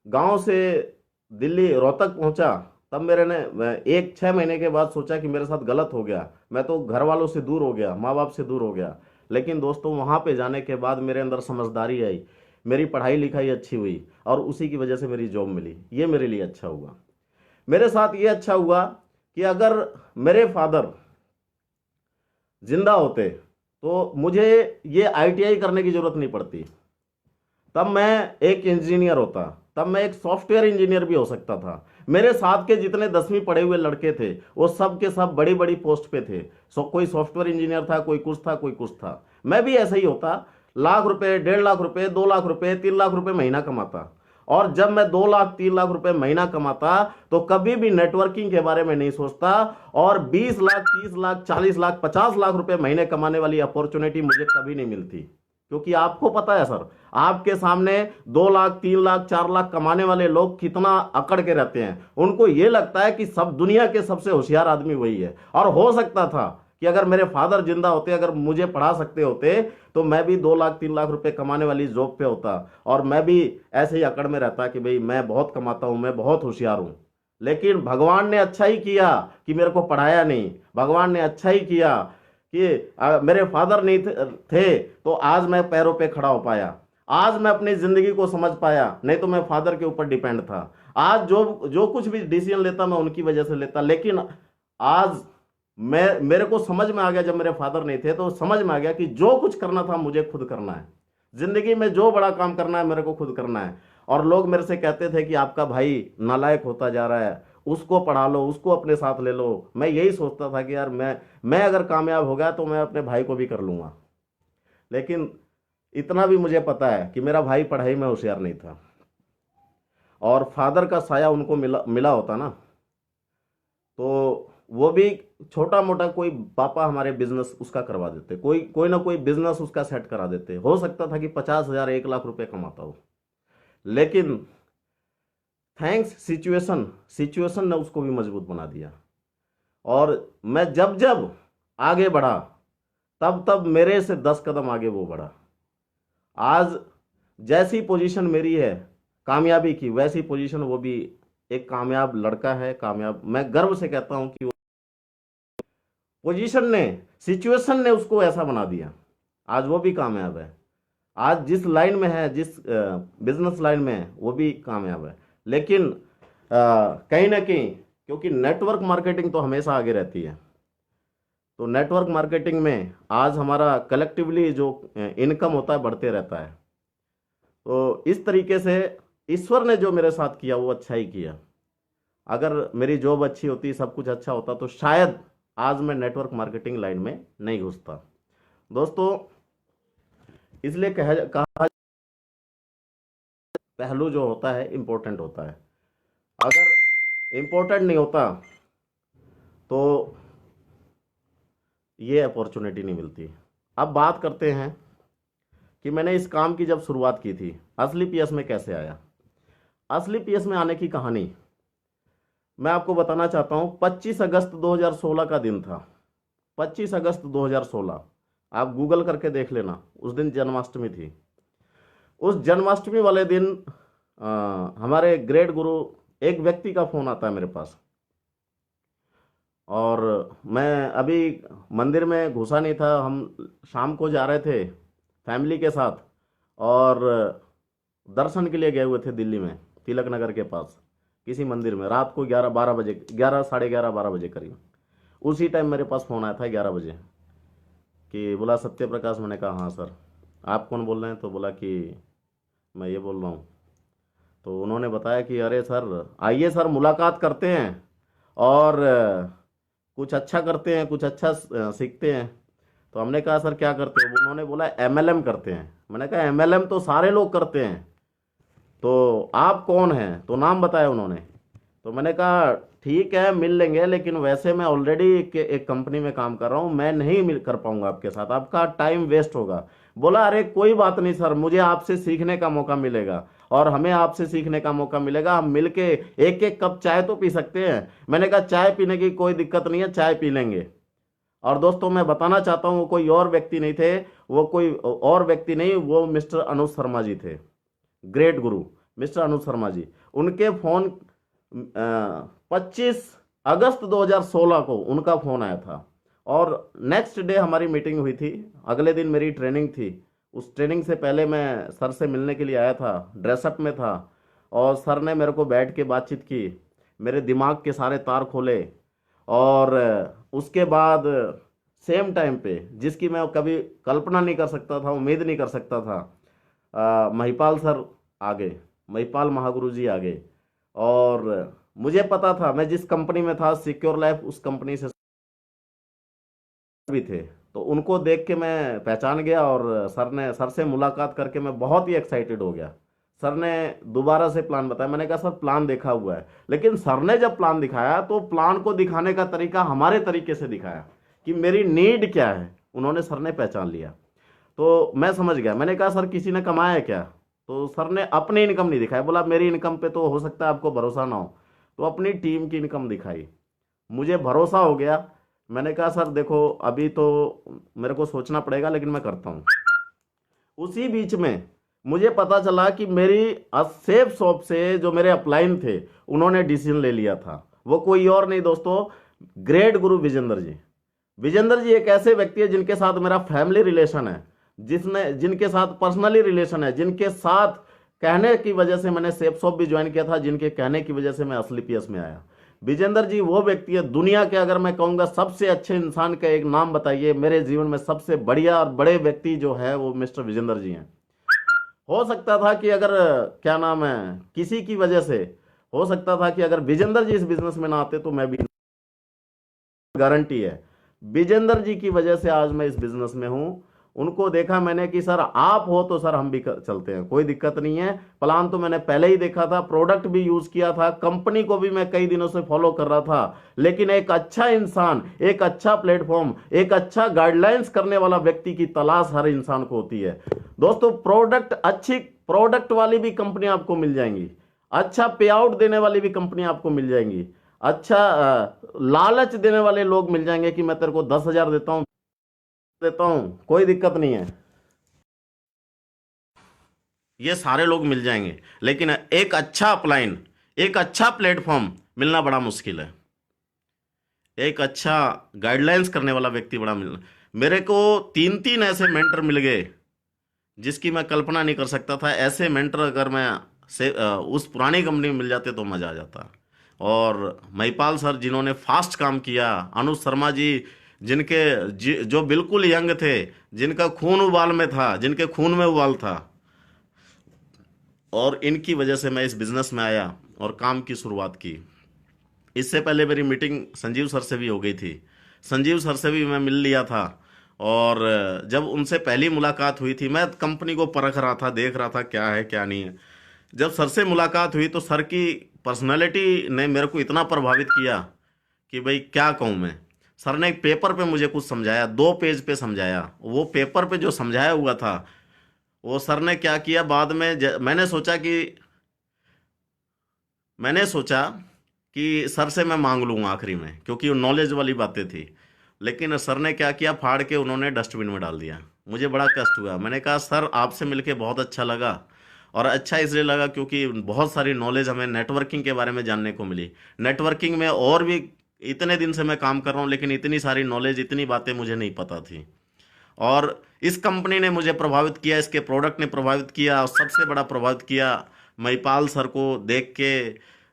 गांव से दिल्ली रोहतक पहुंचा, तब मेरे ने 6 महीने के बाद सोचा कि मेरे साथ गलत हो गया, मैं तो घर वालों से दूर हो गया, माँ बाप से दूर हो गया। लेकिन दोस्तों वहां पे जाने के बाद मेरे अंदर समझदारी आई, मेरी पढ़ाई लिखाई अच्छी हुई और उसी की वजह से मेरी जॉब मिली। ये मेरे लिए अच्छा हुआ। मेरे साथ ये अच्छा हुआ कि अगर मेरे फादर जिंदा होते तो मुझे ये आईटीआई करने की जरूरत नहीं पड़ती, तब मैं एक इंजीनियर होता, तब मैं एक सॉफ्टवेयर इंजीनियर भी हो सकता था। मेरे साथ के जितने 10वीं पढ़े हुए लड़के थे वो सब के सब बड़ी बड़ी पोस्ट पे थे। कोई सॉफ्टवेयर इंजीनियर था, कोई कुछ था, कोई कुछ था। मैं भी ऐसा ही होता, लाख रुपए, 1.5 लाख रुपए, 2 लाख रुपए, 3 लाख रुपए महीना कमाता। और जब मैं 2 लाख 3 लाख रुपए महीना कमाता तो कभी भी नेटवर्किंग के बारे में नहीं सोचता। और 20 लाख, 30 लाख, 40 लाख, 50 लाख रुपए महीने कमाने वाली अपॉर्चुनिटी मुझे कभी नहीं मिलती। क्योंकि आपको पता है सर, आपके सामने 2 लाख, 3 लाख, 4 लाख कमाने वाले लोग कितना अकड़ के रहते हैं। उनको यह लगता है कि सब दुनिया के सबसे होशियार आदमी वही है। और हो सकता था कि अगर मेरे फादर जिंदा होते, अगर मुझे पढ़ा सकते होते, तो मैं भी 2 लाख 3 लाख रुपए कमाने वाली जॉब पे होता और मैं भी ऐसे ही अकड़ में रहता कि भाई मैं बहुत कमाता हूं, मैं बहुत होशियार हूं। लेकिन भगवान ने अच्छा ही किया कि मेरे को पढ़ाया नहीं। भगवान ने अच्छा ही किया कि मेरे फादर नहीं थे तो आज मैं पैरों पे खड़ा हो पाया, आज मैं अपनी जिंदगी को समझ पाया। नहीं तो मैं फादर के ऊपर डिपेंड था। आज जो कुछ भी डिसीजन लेता मैं उनकी वजह से लेता। लेकिन आज मेरे को समझ में आ गया, जब मेरे फादर नहीं थे तो समझ में आ गया कि जो कुछ करना था मुझे खुद करना है। जिंदगी में जो बड़ा काम करना है मेरे को खुद करना है। और लोग मेरे से कहते थे कि आपका भाई नालायक होता जा रहा है, उसको पढ़ा लो, उसको अपने साथ ले लो। मैं यही सोचता था कि यार मैं अगर कामयाब हो गया तो मैं अपने भाई को भी कर लूँगा। लेकिन इतना भी मुझे पता है कि मेरा भाई पढ़ाई में होशियार नहीं था, और फादर का साया उनको मिला मिला होता ना, तो वो भी छोटा मोटा कोई पापा हमारे बिजनेस उसका करवा देते, कोई कोई ना कोई बिजनेस उसका सेट करा देते। हो सकता था कि 50,000 1 लाख रुपए कमाता हो, लेकिन थैंक्स सिचुएशन, सिचुएशन ने उसको भी मजबूत बना दिया। और मैं जब जब आगे बढ़ा, तब तब मेरे से 10 कदम आगे वो बढ़ा। आज जैसी पोजीशन मेरी है कामयाबी की, वैसी पोजीशन वो भी एक कामयाब लड़का है, कामयाब। मैं गर्व से कहता हूं कि पोजीशन ने, सिचुएशन ने उसको ऐसा बना दिया, आज वो भी कामयाब है। आज जिस लाइन में है, जिस बिजनेस लाइन में है, वो भी कामयाब है। लेकिन कहीं ना कहीं, क्योंकि नेटवर्क मार्केटिंग तो हमेशा आगे रहती है, तो नेटवर्क मार्केटिंग में आज हमारा कलेक्टिवली जो इनकम होता है बढ़ते रहता है। तो इस तरीके से ईश्वर ने जो मेरे साथ किया वो अच्छा ही किया। अगर मेरी जॉब अच्छी होती, सब कुछ अच्छा होता, तो शायद आज मैं नेटवर्क मार्केटिंग लाइन में नहीं घुसता। दोस्तों, इसलिए कहा पहलू जो होता है इम्पोर्टेंट होता है। अगर इम्पोर्टेंट नहीं होता तो ये अपॉर्चुनिटी नहीं मिलती। अब बात करते हैं कि मैंने इस काम की जब शुरुआत की थी, असली पीएस में कैसे आया। असली पीएस में आने की कहानी मैं आपको बताना चाहता हूं। 25 अगस्त 2016 का दिन था, 25 अगस्त 2016। आप गूगल करके देख लेना, उस दिन जन्माष्टमी थी। उस जन्माष्टमी वाले दिन हमारे ग्रेट गुरु, एक व्यक्ति का फोन आता है मेरे पास, और मैं अभी मंदिर में घुसा नहीं था। हम शाम को जा रहे थे फैमिली के साथ, और दर्शन के लिए गए हुए थे दिल्ली में, तिलक नगर के पास किसी मंदिर में। रात को 11-12 बजे, 11 साढ़े 11-12 बजे करीब, उसी टाइम मेरे पास फ़ोन आया था 11 बजे कि बोला सत्य प्रकाश। मैंने कहा हाँ सर। आप कौन बोल रहे हैं? तो बोला कि मैं ये बोल रहा हूँ। तो उन्होंने बताया कि अरे सर, आइए सर मुलाकात करते हैं, और कुछ अच्छा करते हैं, कुछ अच्छा सीखते हैं। तो हमने कहा सर क्या करते हो? उन्होंने बोला एमएलएम करते हैं। मैंने कहा एमएलएम तो सारे लोग करते हैं, तो आप कौन हैं? तो नाम बताया उन्होंने। तो मैंने कहा ठीक है मिल लेंगे, लेकिन वैसे मैं ऑलरेडी एक कंपनी में काम कर रहा हूँ, मैं नहीं मिल कर पाऊंगा आपके साथ, आपका टाइम वेस्ट होगा। बोला अरे कोई बात नहीं सर, मुझे आपसे सीखने का मौका मिलेगा, और हमें आपसे सीखने का मौका मिलेगा। हम मिलके एक एक कप चाय तो पी सकते हैं। मैंने कहा चाय पीने की कोई दिक्कत नहीं है, चाय पी लेंगे। और दोस्तों, मैं बताना चाहता हूँ वो कोई और व्यक्ति नहीं थे, वो कोई और व्यक्ति नहीं, वो मिस्टर अनुज शर्मा जी थे, ग्रेट गुरु मिस्टर अनुज शर्मा जी। उनके फोन 25 अगस्त 2016 को उनका फोन आया था, और नेक्स्ट डे हमारी मीटिंग हुई थी। अगले दिन मेरी ट्रेनिंग थी। उस ट्रेनिंग से पहले मैं सर से मिलने के लिए आया था, ड्रेसअप में था, और सर ने मेरे को बैठ के बातचीत की, मेरे दिमाग के सारे तार खोले। और उसके बाद सेम टाइम पे, जिसकी मैं कभी कल्पना नहीं कर सकता था, उम्मीद नहीं कर सकता था, महिपाल सर आ गए, महिपाल महागुरु जी आ गए। और मुझे पता था, मैं जिस कंपनी में था सिक्योर लाइफ, उस कंपनी से भी थे, तो उनको देख के मैं पहचान गया। और सर से मुलाकात करके मैं बहुत ही एक्साइटेड हो गया। सर ने दोबारा से प्लान बताया। मैंने कहा सर प्लान देखा हुआ है, लेकिन सर ने जब प्लान दिखाया तो प्लान को दिखाने का तरीका हमारे तरीके से दिखाया कि मेरी नीड क्या है। उन्होंने, सर ने पहचान लिया, तो मैं समझ गया। मैंने कहा सर किसी ने कमाया है क्या? तो सर ने अपनी इनकम नहीं दिखाई। बोला मेरी इनकम पे तो हो सकता है आपको भरोसा ना हो, तो अपनी टीम की इनकम दिखाई। मुझे भरोसा हो गया। मैंने कहा सर देखो अभी तो मेरे को सोचना पड़ेगा, लेकिन मैं करता हूँ। उसी बीच में मुझे पता चला कि मेरी सेफ शॉप से जो मेरे अपलाइन थे, उन्होंने डिसीजन ले लिया था। वो कोई और नहीं दोस्तों, ग्रेट गुरु विजेंद्र जी। विजेंद्र जी एक ऐसे व्यक्ति है जिनके साथ मेरा फैमिली रिलेशन है, जिनके साथ पर्सनली रिलेशन है, जिनके साथ कहने की वजह से मैंने सेफ शॉप भी ज्वाइन किया था, जिनके कहने की वजह से मैं असली पीएस में आया। विजेंद्र जी वो व्यक्ति है दुनिया के, अगर मैं कहूँगा सबसे अच्छे इंसान का एक नाम बताइए, मेरे जीवन में सबसे बढ़िया और बड़े व्यक्ति जो है वो मिस्टर विजेंद्र जी हैं। हो सकता था कि अगर क्या नाम है, किसी की वजह से हो सकता था कि अगर विजेंद्र जी इस बिजनेस में ना आते तो मैं भी, गारंटी है, विजेंद्र जी की वजह से आज मैं इस बिजनेस में हूं। उनको देखा मैंने कि सर आप हो तो सर हम भी चलते हैं, कोई दिक्कत नहीं है। प्लान तो मैंने पहले ही देखा था, प्रोडक्ट भी यूज किया था, कंपनी को भी मैं कई दिनों से फॉलो कर रहा था। लेकिन एक अच्छा इंसान, एक अच्छा प्लेटफॉर्म, एक अच्छा गाइडलाइंस करने वाला व्यक्ति की तलाश हर इंसान को होती है। दोस्तों, प्रोडक्ट, अच्छी प्रोडक्ट वाली भी कंपनी आपको मिल जाएंगी, अच्छा पे आउट देने वाली भी कंपनी आपको मिल जाएंगी, अच्छा लालच देने वाले लोग मिल जाएंगे कि मैं तेरे को 10,000 देता हूं, कोई दिक्कत नहीं है, ये सारे लोग मिल जाएंगे। लेकिन एक अच्छा अपलाइन, एक अच्छा प्लेटफॉर्म मिलना बड़ा मुश्किल है, एक अच्छा गाइडलाइंस करने वाला व्यक्ति बड़ा मिलना। मेरे को तीन तीन ऐसे मेंटर मिल गए जिसकी मैं कल्पना नहीं कर सकता था। ऐसे मेंटर अगर मैं उस पुरानी कंपनी में मिल जाते तो मजा आ जाता। और महिपाल सर जिन्होंने फास्ट काम किया, अनुज शर्मा जी जो बिल्कुल यंग थे, जिनका खून उबाल में था, जिनके खून में उबाल था, और इनकी वजह से मैं इस बिजनेस में आया और काम की शुरुआत की। इससे पहले मेरी मीटिंग संजीव सर से भी हो गई थी, संजीव सर से भी मैं मिल लिया था। और जब उनसे पहली मुलाकात हुई थी, मैं कंपनी को परख रहा था, देख रहा था क्या है क्या नहीं है। जब सर से मुलाकात हुई तो सर की पर्सनैलिटी ने मेरे को इतना प्रभावित किया कि भाई क्या कहूँ मैं। सर ने एक पेपर पे मुझे कुछ समझाया, 2 पेज पे समझाया। वो पेपर पे जो समझाया हुआ था, वो सर ने क्या किया बाद में, मैंने सोचा कि सर से मैं मांग लूँगा आखिरी में, क्योंकि वो नॉलेज वाली बातें थी। लेकिन सर ने क्या किया, फाड़ के उन्होंने डस्टबिन में डाल दिया। मुझे बड़ा कष्ट हुआ। मैंने कहा सर आपसे मिलके बहुत अच्छा लगा, और अच्छा इसलिए लगा क्योंकि बहुत सारी नॉलेज हमें नेटवर्किंग के बारे में जानने को मिली। नेटवर्किंग में और भी इतने दिन से मैं काम कर रहा हूँ, लेकिन इतनी सारी नॉलेज, इतनी बातें मुझे नहीं पता थी। और इस कंपनी ने मुझे प्रभावित किया, इसके प्रोडक्ट ने प्रभावित किया, और सबसे बड़ा प्रभावित किया महिपाल सर को देख के,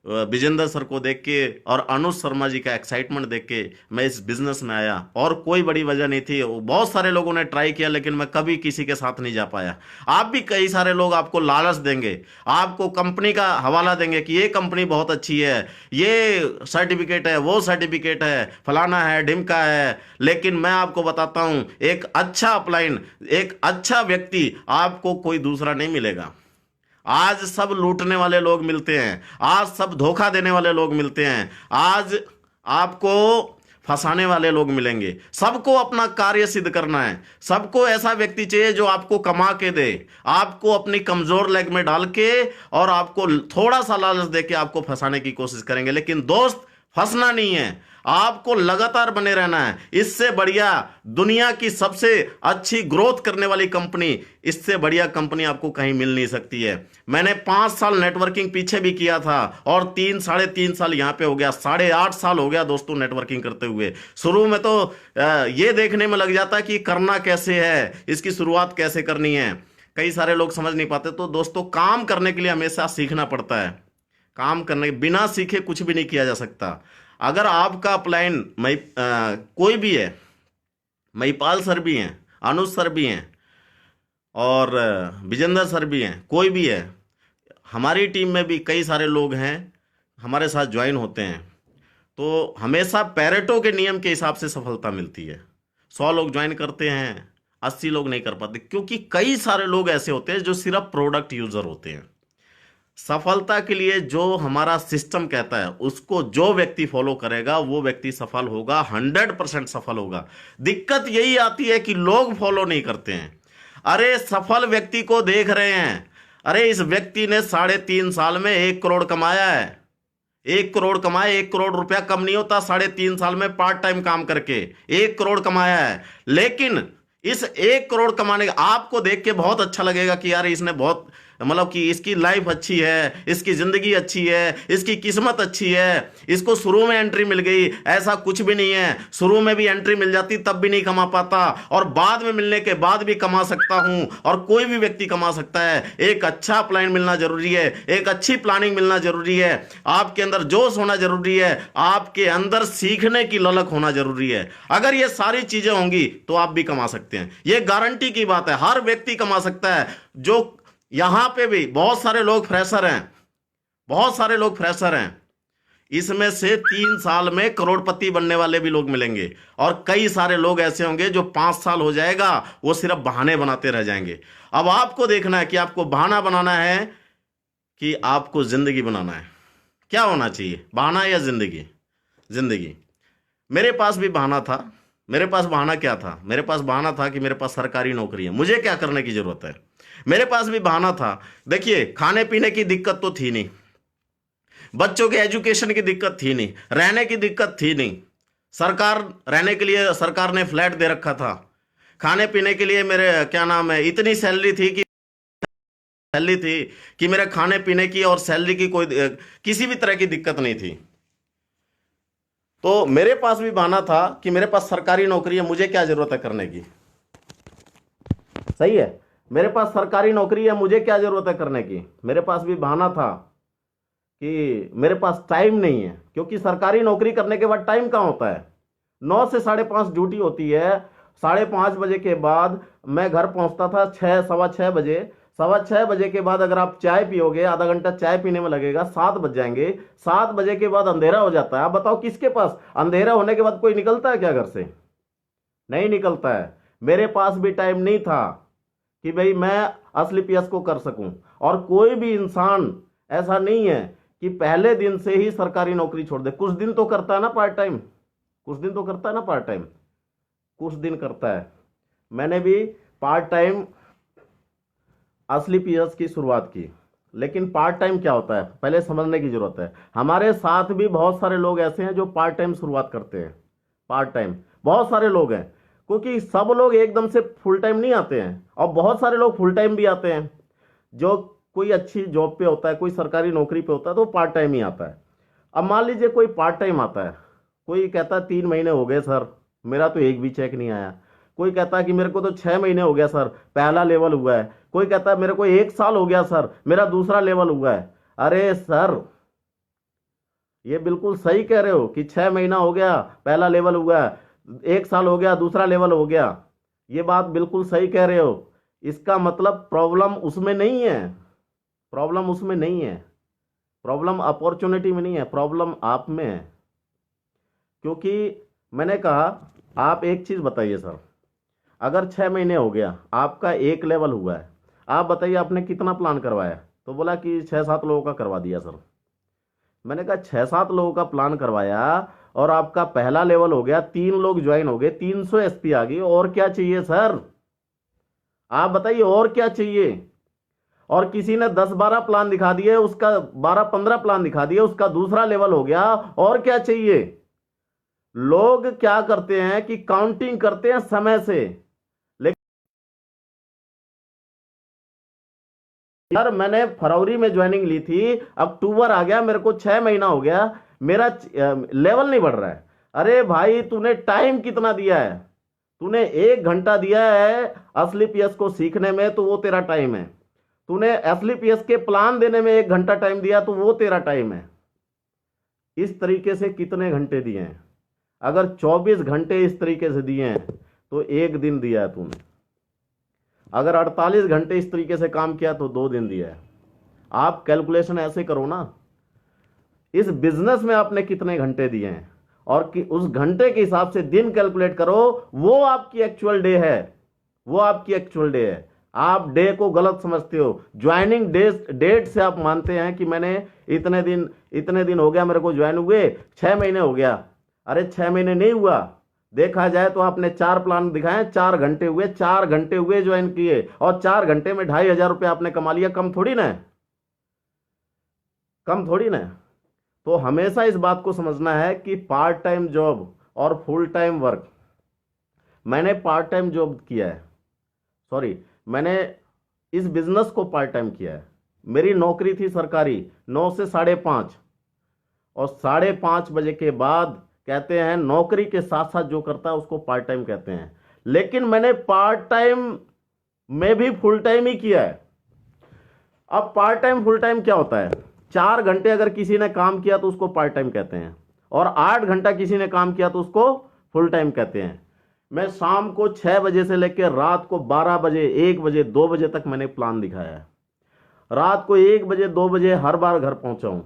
विजेंद्र सर को देख के, और अनुज शर्मा जी का एक्साइटमेंट देख के मैं इस बिजनेस में आया। और कोई बड़ी वजह नहीं थी। बहुत सारे लोगों ने ट्राई किया, लेकिन मैं कभी किसी के साथ नहीं जा पाया। आप भी, कई सारे लोग आपको लालच देंगे, आपको कंपनी का हवाला देंगे कि ये कंपनी बहुत अच्छी है, ये सर्टिफिकेट है, वो सर्टिफिकेट है, फलाना है, ढिमका है। लेकिन मैं आपको बताता हूं, एक अच्छा अपलाइन, एक अच्छा व्यक्ति आपको कोई दूसरा नहीं मिलेगा। आज सब लूटने वाले लोग मिलते हैं, आज सब धोखा देने वाले लोग मिलते हैं, आज आपको फंसाने वाले लोग मिलेंगे। सबको अपना कार्य सिद्ध करना है, सबको ऐसा व्यक्ति चाहिए जो आपको कमा के दे, आपको अपनी कमजोर लेग में डाल के, और आपको थोड़ा सा लालच दे के आपको फंसाने की कोशिश करेंगे। लेकिन दोस्त, फंसना नहीं है, आपको लगातार बने रहना है। इससे बढ़िया, दुनिया की सबसे अच्छी ग्रोथ करने वाली कंपनी, इससे बढ़िया कंपनी आपको कहीं मिल नहीं सकती है। मैंने 5 साल नेटवर्किंग पीछे भी किया था, और 3 साढ़े 3 साल यहां पे हो गया, 8.5 साल हो गया दोस्तों नेटवर्किंग करते हुए। शुरू में तो ये देखने में लग जाता कि करना कैसे है, इसकी शुरुआत कैसे करनी है, कई सारे लोग समझ नहीं पाते। तो दोस्तों, काम करने के लिए हमेशा सीखना पड़ता है। काम करने, बिना सीखे कुछ भी नहीं किया जा सकता। अगर आपका अपलाइन कोई भी है, महिपाल सर भी हैं, अनुज सर भी हैं, और विजेंद्र सर भी हैं, कोई भी है, हमारी टीम में भी कई सारे लोग हैं हमारे साथ ज्वाइन होते हैं, तो हमेशा पैरेटो के नियम के हिसाब से सफलता मिलती है। 100 लोग ज्वाइन करते हैं, 80 लोग नहीं कर पाते, क्योंकि कई सारे लोग ऐसे होते हैं जो सिर्फ प्रोडक्ट यूजर होते हैं। सफलता के लिए जो हमारा सिस्टम कहता है, उसको जो व्यक्ति फॉलो करेगा वो व्यक्ति सफल होगा, 100% सफल होगा। दिक्कत यही आती है कि लोग फॉलो नहीं करते हैं। अरे सफल व्यक्ति को देख रहे हैं, अरे इस व्यक्ति ने 3.5 साल में 1 करोड़ कमाया है, 1 करोड़ कमाए, 1 करोड़ रुपया कम नहीं होता। 3.5 साल में पार्ट टाइम काम करके 1 करोड़ कमाया है। लेकिन इस 1 करोड़ कमाने का आपको देख के बहुत अच्छा लगेगा कि यार इसने बहुत, मतलब कि इसकी लाइफ अच्छी है, इसकी जिंदगी अच्छी है, इसकी किस्मत अच्छी है, इसको शुरू में एंट्री मिल गई। ऐसा कुछ भी नहीं है, शुरू में भी एंट्री मिल जाती तब भी नहीं कमा पाता, और बाद में मिलने के बाद भी कमा सकता हूं, और कोई भी व्यक्ति कमा सकता है। एक अच्छा प्लान मिलना जरूरी है, एक अच्छी प्लानिंग मिलना जरूरी है, आपके अंदर जोश होना जरूरी है, आपके अंदर सीखने की ललक होना जरूरी है। अगर ये सारी चीजें होंगी तो आप भी कमा सकते हैं, ये गारंटी की बात है। हर व्यक्ति कमा सकता है। जो यहां पे भी बहुत सारे लोग फ्रेशर हैं, बहुत सारे लोग फ्रेशर हैं। इसमें से 3 साल में करोड़पति बनने वाले भी लोग मिलेंगे, और कई सारे लोग ऐसे होंगे जो 5 साल हो जाएगा वो सिर्फ बहाने बनाते रह जाएंगे। अब आपको देखना है कि आपको बहाना बनाना है कि आपको जिंदगी बनाना है। क्या होना चाहिए, बहाना या जिंदगी? जिंदगी। मेरे पास भी बहाना था। मेरे पास बहाना क्या था? मेरे पास बहाना था कि मेरे पास सरकारी नौकरी है, मुझे क्या करने की जरूरत है। मेरे पास भी बहाना था, देखिए खाने पीने की दिक्कत तो थी नहीं, बच्चों के एजुकेशन की दिक्कत थी नहीं, रहने की दिक्कत थी नहीं। सरकार रहने के लिए सरकार ने फ्लैट दे रखा था। खाने पीने के लिए मेरे क्या नाम है, इतनी सैलरी थी कि मेरे खाने पीने की और सैलरी की कोई किसी भी तरह की दिक्कत नहीं थी। तो मेरे पास भी बहाना था कि मेरे पास सरकारी नौकरी है, मुझे क्या जरूरत है करने की। सही है, मेरे पास सरकारी नौकरी है, मुझे क्या जरूरत है करने की। मेरे पास भी बहाना था कि मेरे पास टाइम नहीं है, क्योंकि सरकारी नौकरी करने के बाद टाइम कहाँ होता है। 9 से 5:30 ड्यूटी होती है। 5:30 बजे के बाद मैं घर पहुंचता था 6, सवा 6 बजे। सवा 6 बजे के बाद अगर आप चाय पियोगे, आधा घंटा चाय पीने में लगेगा, 7 बज जाएंगे। 7 बजे के बाद अंधेरा हो जाता है। आप बताओ किसके पास अंधेरा होने के बाद कोई निकलता है क्या घर से? नहीं निकलता है। मेरे पास भी टाइम नहीं था कि भाई मैं असली पीएस को कर सकूं। और कोई भी इंसान ऐसा नहीं है कि पहले दिन से ही सरकारी नौकरी छोड़ दे। कुछ दिन तो करता है ना पार्ट टाइम, कुछ दिन तो करता है ना पार्ट टाइम, कुछ दिन करता है। मैंने भी पार्ट टाइम असली पीएस की शुरुआत की। लेकिन पार्ट टाइम क्या होता है पहले समझने की जरूरत है। हमारे साथ भी बहुत सारे लोग ऐसे हैं जो पार्ट टाइम शुरुआत करते हैं। पार्ट टाइम बहुत सारे लोग हैं, क्योंकि सब लोग एकदम से फुल टाइम नहीं आते हैं, और बहुत सारे लोग फुल टाइम भी आते हैं। जो कोई अच्छी जॉब पे होता है, कोई सरकारी नौकरी पे होता है, तो पार्ट टाइम ही आता है। अब मान लीजिए कोई पार्ट टाइम आता है, कोई कहता है 3 महीने हो गए सर, मेरा तो एक भी चेक नहीं आया। कोई कहता है कि मेरे को तो 6 महीने हो गया सर, पहला लेवल हुआ है। कोई कहता है मेरे को 1 साल हो गया सर, मेरा दूसरा लेवल हुआ है। अरे सर, ये बिल्कुल सही कह रहे हो कि 6 महीना हो गया पहला लेवल हुआ है, 1 साल हो गया दूसरा लेवल हो गया। ये बात बिल्कुल सही कह रहे हो। इसका मतलब प्रॉब्लम उसमें नहीं है, प्रॉब्लम उसमें नहीं है, प्रॉब्लम अपॉर्चुनिटी में नहीं है, प्रॉब्लम आप में है। क्योंकि मैंने कहा, आप एक चीज बताइए सर, अगर 6 महीने हो गया आपका एक लेवल हुआ है, आप बताइए आपने कितना प्लान करवाया? तो बोला कि 6-7 लोगों का करवा दिया सर। मैंने कहा 6-7 लोगों का प्लान करवाया और आपका पहला लेवल हो गया, 3 लोग ज्वाइन हो गए, 300 एसपी आ गई, और क्या चाहिए सर? आप बताइए और क्या चाहिए? और किसी ने 10-12 प्लान दिखा दिए, उसका 12-15 प्लान दिखा दिए, उसका दूसरा लेवल हो गया, और क्या चाहिए? लोग क्या करते हैं कि काउंटिंग करते हैं समय से। लेकिन यार मैंने फरवरी में ज्वाइनिंग ली थी, अक्टूबर आ गया, मेरे को 6 महीना हो गया, मेरा लेवल नहीं बढ़ रहा है। अरे भाई, तूने टाइम कितना दिया है? तूने 1 घंटा दिया है असली पीएस को सीखने में, तो वो तेरा टाइम है। तूने असली पीएस के प्लान देने में 1 घंटा टाइम दिया, तो वो तेरा टाइम है। इस तरीके से कितने घंटे दिए हैं? अगर 24 घंटे इस तरीके से दिए हैं तो 1 दिन दिया है तूने। अगर 48 घंटे इस तरीके से काम किया तो 2 दिन दिया है। आप कैलकुलेशन ऐसे करो ना, इस बिजनेस में आपने कितने घंटे दिए हैं, और कि उस घंटे के हिसाब से दिन कैलकुलेट करो। वो आपकी एक्चुअल डे है, वो आपकी एक्चुअल डे है। आप डे को गलत समझते हो। ज्वाइनिंग डेट से आप मानते हैं कि मैंने इतने दिन हो गया मेरे को ज्वाइन हुए, 6 महीने हो गया। अरे 6 महीने नहीं हुआ। देखा जाए तो आपने 4 प्लान दिखाए, 4 घंटे हुए, 4 घंटे हुए ज्वाइन किए, और 4 घंटे में 2,500 रुपये आपने कमा लिया। कम थोड़ी ना है, कम थोड़ी ना है। तो हमेशा इस बात को समझना है कि पार्ट टाइम जॉब और फुल टाइम वर्क। मैंने पार्ट टाइम जॉब किया है, सॉरी, मैंने इस बिजनेस को पार्ट टाइम किया है। मेरी नौकरी थी सरकारी 9 से 5:30, और 5:30 बजे के बाद कहते हैं नौकरी के साथ साथ जो करता है उसको पार्ट टाइम कहते हैं। लेकिन मैंने पार्ट टाइम में भी फुल टाइम ही किया है। अब पार्ट टाइम फुल टाइम क्या होता है? 4 घंटे अगर किसी ने काम किया तो उसको पार्ट टाइम कहते हैं, और 8 घंटा किसी ने काम किया तो उसको फुल टाइम कहते हैं। मैं शाम को 6 बजे से लेकर रात को 12 बजे, 1 बजे, 2 बजे तक मैंने प्लान दिखाया है। रात को 1 बजे 2 बजे हर बार घर पहुंचा हूं।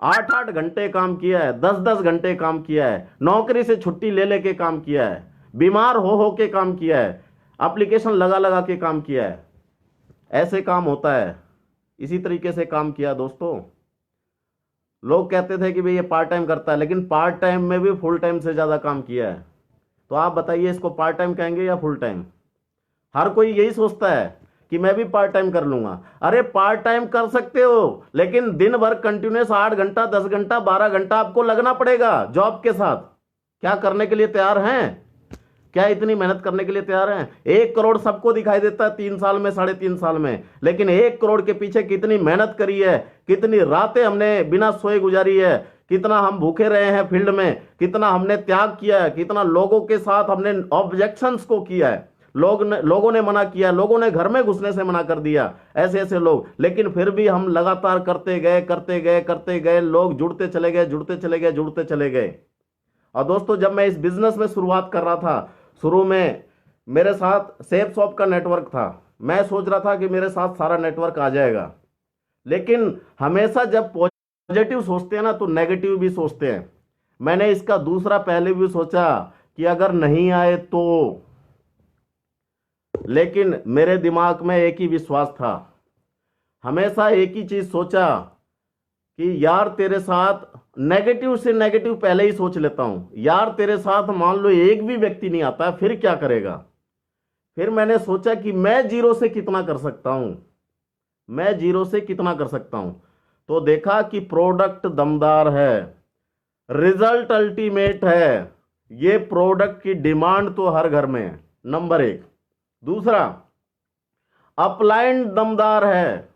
8-8 घंटे काम किया है, 10-10 घंटे काम किया है, नौकरी से छुट्टी ले लेके काम किया है, बीमार हो के काम किया है, एप्लीकेशन लगा लगा के काम किया है। ऐसे काम होता है, इसी तरीके से काम किया दोस्तों। लोग कहते थे कि भाई ये पार्ट टाइम करता है, लेकिन पार्ट टाइम में भी फुल टाइम से ज़्यादा काम किया है। तो आप बताइए इसको पार्ट टाइम कहेंगे या फुल टाइम? हर कोई यही सोचता है कि मैं भी पार्ट टाइम कर लूंगा। अरे पार्ट टाइम कर सकते हो, लेकिन दिन भर कंटिन्यूस 8 घंटा 10 घंटा 12 घंटा आपको लगना पड़ेगा जॉब के साथ। क्या करने के लिए तैयार हैं? क्या इतनी मेहनत करने के लिए तैयार हैं? 1 करोड़ सबको दिखाई देता है 3 साल में 3.5 साल में, लेकिन 1 करोड़ के पीछे कितनी मेहनत करी है, कितनी रातें हमने बिना सोए गुजारी है, कितना हम भूखे रहे हैं फील्ड में, कितना हमने त्याग किया है, कितना लोगों के साथ हमने ऑब्जेक्शंस को किया है। लोगों ने मना किया, लोगों ने घर में घुसने से मना कर दिया, ऐसे ऐसे लोग, लेकिन फिर भी हम लगातार करते गए करते गए करते गए, लोग जुड़ते चले गए जुड़ते चले गए जुड़ते चले गए। और दोस्तों जब मैं इस बिजनेस में शुरुआत कर रहा था, शुरू में मेरे साथ सेफ शॉप का नेटवर्क था। मैं सोच रहा था कि मेरे साथ सारा नेटवर्क आ जाएगा, लेकिन हमेशा जब पॉजिटिव सोचते हैं ना तो नेगेटिव भी सोचते हैं। मैंने इसका दूसरा पहलू भी सोचा कि अगर नहीं आए तो, लेकिन मेरे दिमाग में एक ही विश्वास था, हमेशा एक ही चीज सोचा कि यार तेरे साथ, नेगेटिव से नेगेटिव पहले ही सोच लेता हूं, यार तेरे साथ मान लो एक भी व्यक्ति नहीं आता फिर क्या करेगा? फिर मैंने सोचा कि मैं जीरो से कितना कर सकता हूं, मैं जीरो से कितना कर सकता हूं। तो देखा कि प्रोडक्ट दमदार है, रिजल्ट अल्टीमेट है, ये प्रोडक्ट की डिमांड तो हर घर में है, नंबर 1। दूसरा, अपलाइन दमदार है,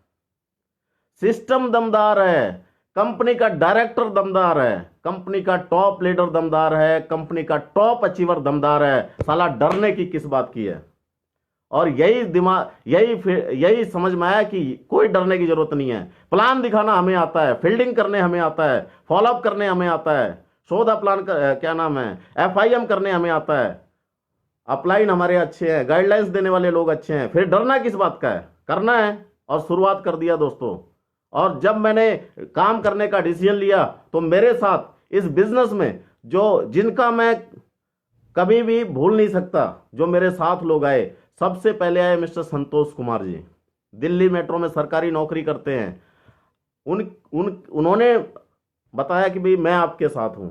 सिस्टम दमदार है, कंपनी का डायरेक्टर दमदार है, कंपनी का टॉप लीडर दमदार है, कंपनी का टॉप अचीवर दमदार है। साला डरने की किस बात की है? और यही समझ में आया कि कोई डरने की जरूरत नहीं है। प्लान दिखाना हमें आता है, फील्डिंग करने हमें आता है, फॉलोअप करने हमें आता है, शो द प्लान क्या नाम है, FIM करने हमें आता है, अपलाइन हमारे अच्छे हैं, गाइडलाइंस देने वाले लोग अच्छे हैं, फिर डरना किस बात का है? करना है। और शुरुआत कर दिया दोस्तों। और जब मैंने काम करने का डिसीजन लिया तो मेरे साथ इस बिजनेस में जिनका मैं कभी भी भूल नहीं सकता, जो मेरे साथ लोग आए, सबसे पहले आए मिस्टर संतोष कुमार जी, दिल्ली मेट्रो में सरकारी नौकरी करते हैं। उन्होंने बताया कि भाई मैं आपके साथ हूं,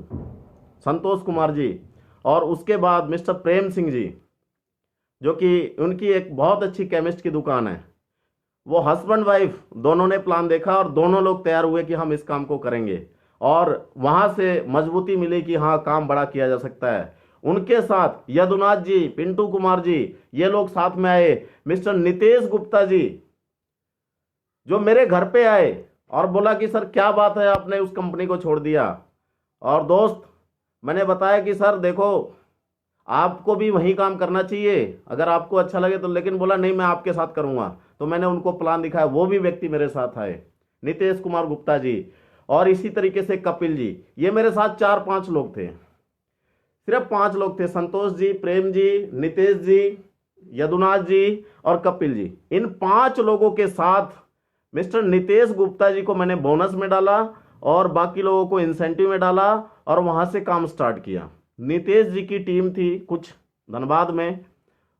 संतोष कुमार जी। और उसके बाद मिस्टर प्रेम सिंह जी, जो कि उनकी एक बहुत अच्छी केमिस्ट की दुकान है, वो हस्बैंड वाइफ दोनों ने प्लान देखा और दोनों लोग तैयार हुए कि हम इस काम को करेंगे। और वहां से मजबूती मिली कि हाँ काम बड़ा किया जा सकता है। उनके साथ यदुनाथ जी, पिंटू कुमार जी, ये लोग साथ में आए। मिस्टर नितेश गुप्ता जी, जो मेरे घर पे आए और बोला कि सर क्या बात है आपने उस कंपनी को छोड़ दिया। और दोस्त, मैंने बताया कि सर देखो आपको भी वही काम करना चाहिए अगर आपको अच्छा लगे तो, लेकिन बोला नहीं मैं आपके साथ करूंगा। तो मैंने उनको प्लान दिखाया, वो भी व्यक्ति मेरे साथ आए, नितेश कुमार गुप्ता जी। और इसी तरीके से कपिल जी, ये मेरे साथ 4-5 लोग थे, सिर्फ 5 लोग थे, संतोष जी, प्रेम जी, नितेश जी, यदुनाथ जी और कपिल जी। इन 5 लोगों के साथ मिस्टर नितेश गुप्ता जी को मैंने बोनस में डाला और बाकी लोगों को इंसेंटिव में डाला और वहां से काम स्टार्ट किया। नितेश जी की टीम थी कुछ धनबाद में,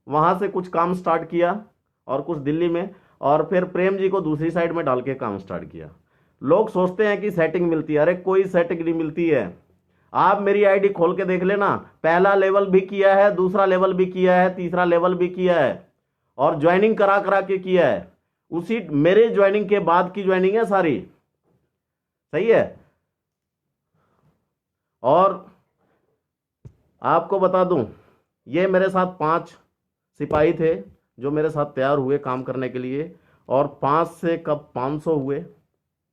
वहां से कुछ काम स्टार्ट किया और कुछ दिल्ली में, और फिर प्रेम जी को दूसरी साइड में डाल के काम स्टार्ट किया। लोग सोचते हैं कि सेटिंग मिलती है, अरे कोई सेटिंग नहीं मिलती है। आप मेरी आईडी खोल के देख लेना, पहला लेवल भी किया है, दूसरा लेवल भी किया है, तीसरा लेवल भी किया है, और ज्वाइनिंग करा करा के किया है। उसी मेरे ज्वाइनिंग के बाद की ज्वाइनिंग है सारी, सही है। और आपको बता दूं, ये मेरे साथ 5 सिपाही थे जो मेरे साथ तैयार हुए काम करने के लिए। और 5 से कब 500 हुए,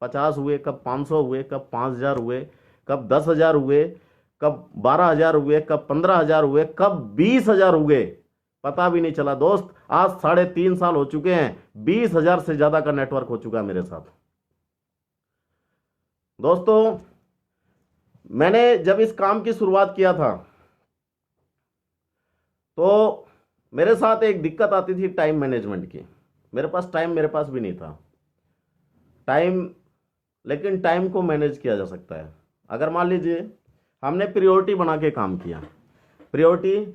50 हुए, कब 500 हुए, कब 5000 हुए, कब 10,000 हुए, कब 12,000 हुए, कब 15,000 हुए, कब 20,000 हुए, पता भी नहीं चला दोस्त। आज 3.5 साल हो चुके हैं, 20,000 से ज्यादा का नेटवर्क हो चुका है मेरे साथ। दोस्तों, मैंने जब इस काम की शुरुआत किया था तो मेरे साथ एक दिक्कत आती थी टाइम मैनेजमेंट की। मेरे पास टाइम मेरे पास भी नहीं था टाइम, लेकिन टाइम को मैनेज किया जा सकता है। अगर मान लीजिए हमने प्रायोरिटी बना के काम किया, प्रायोरिटी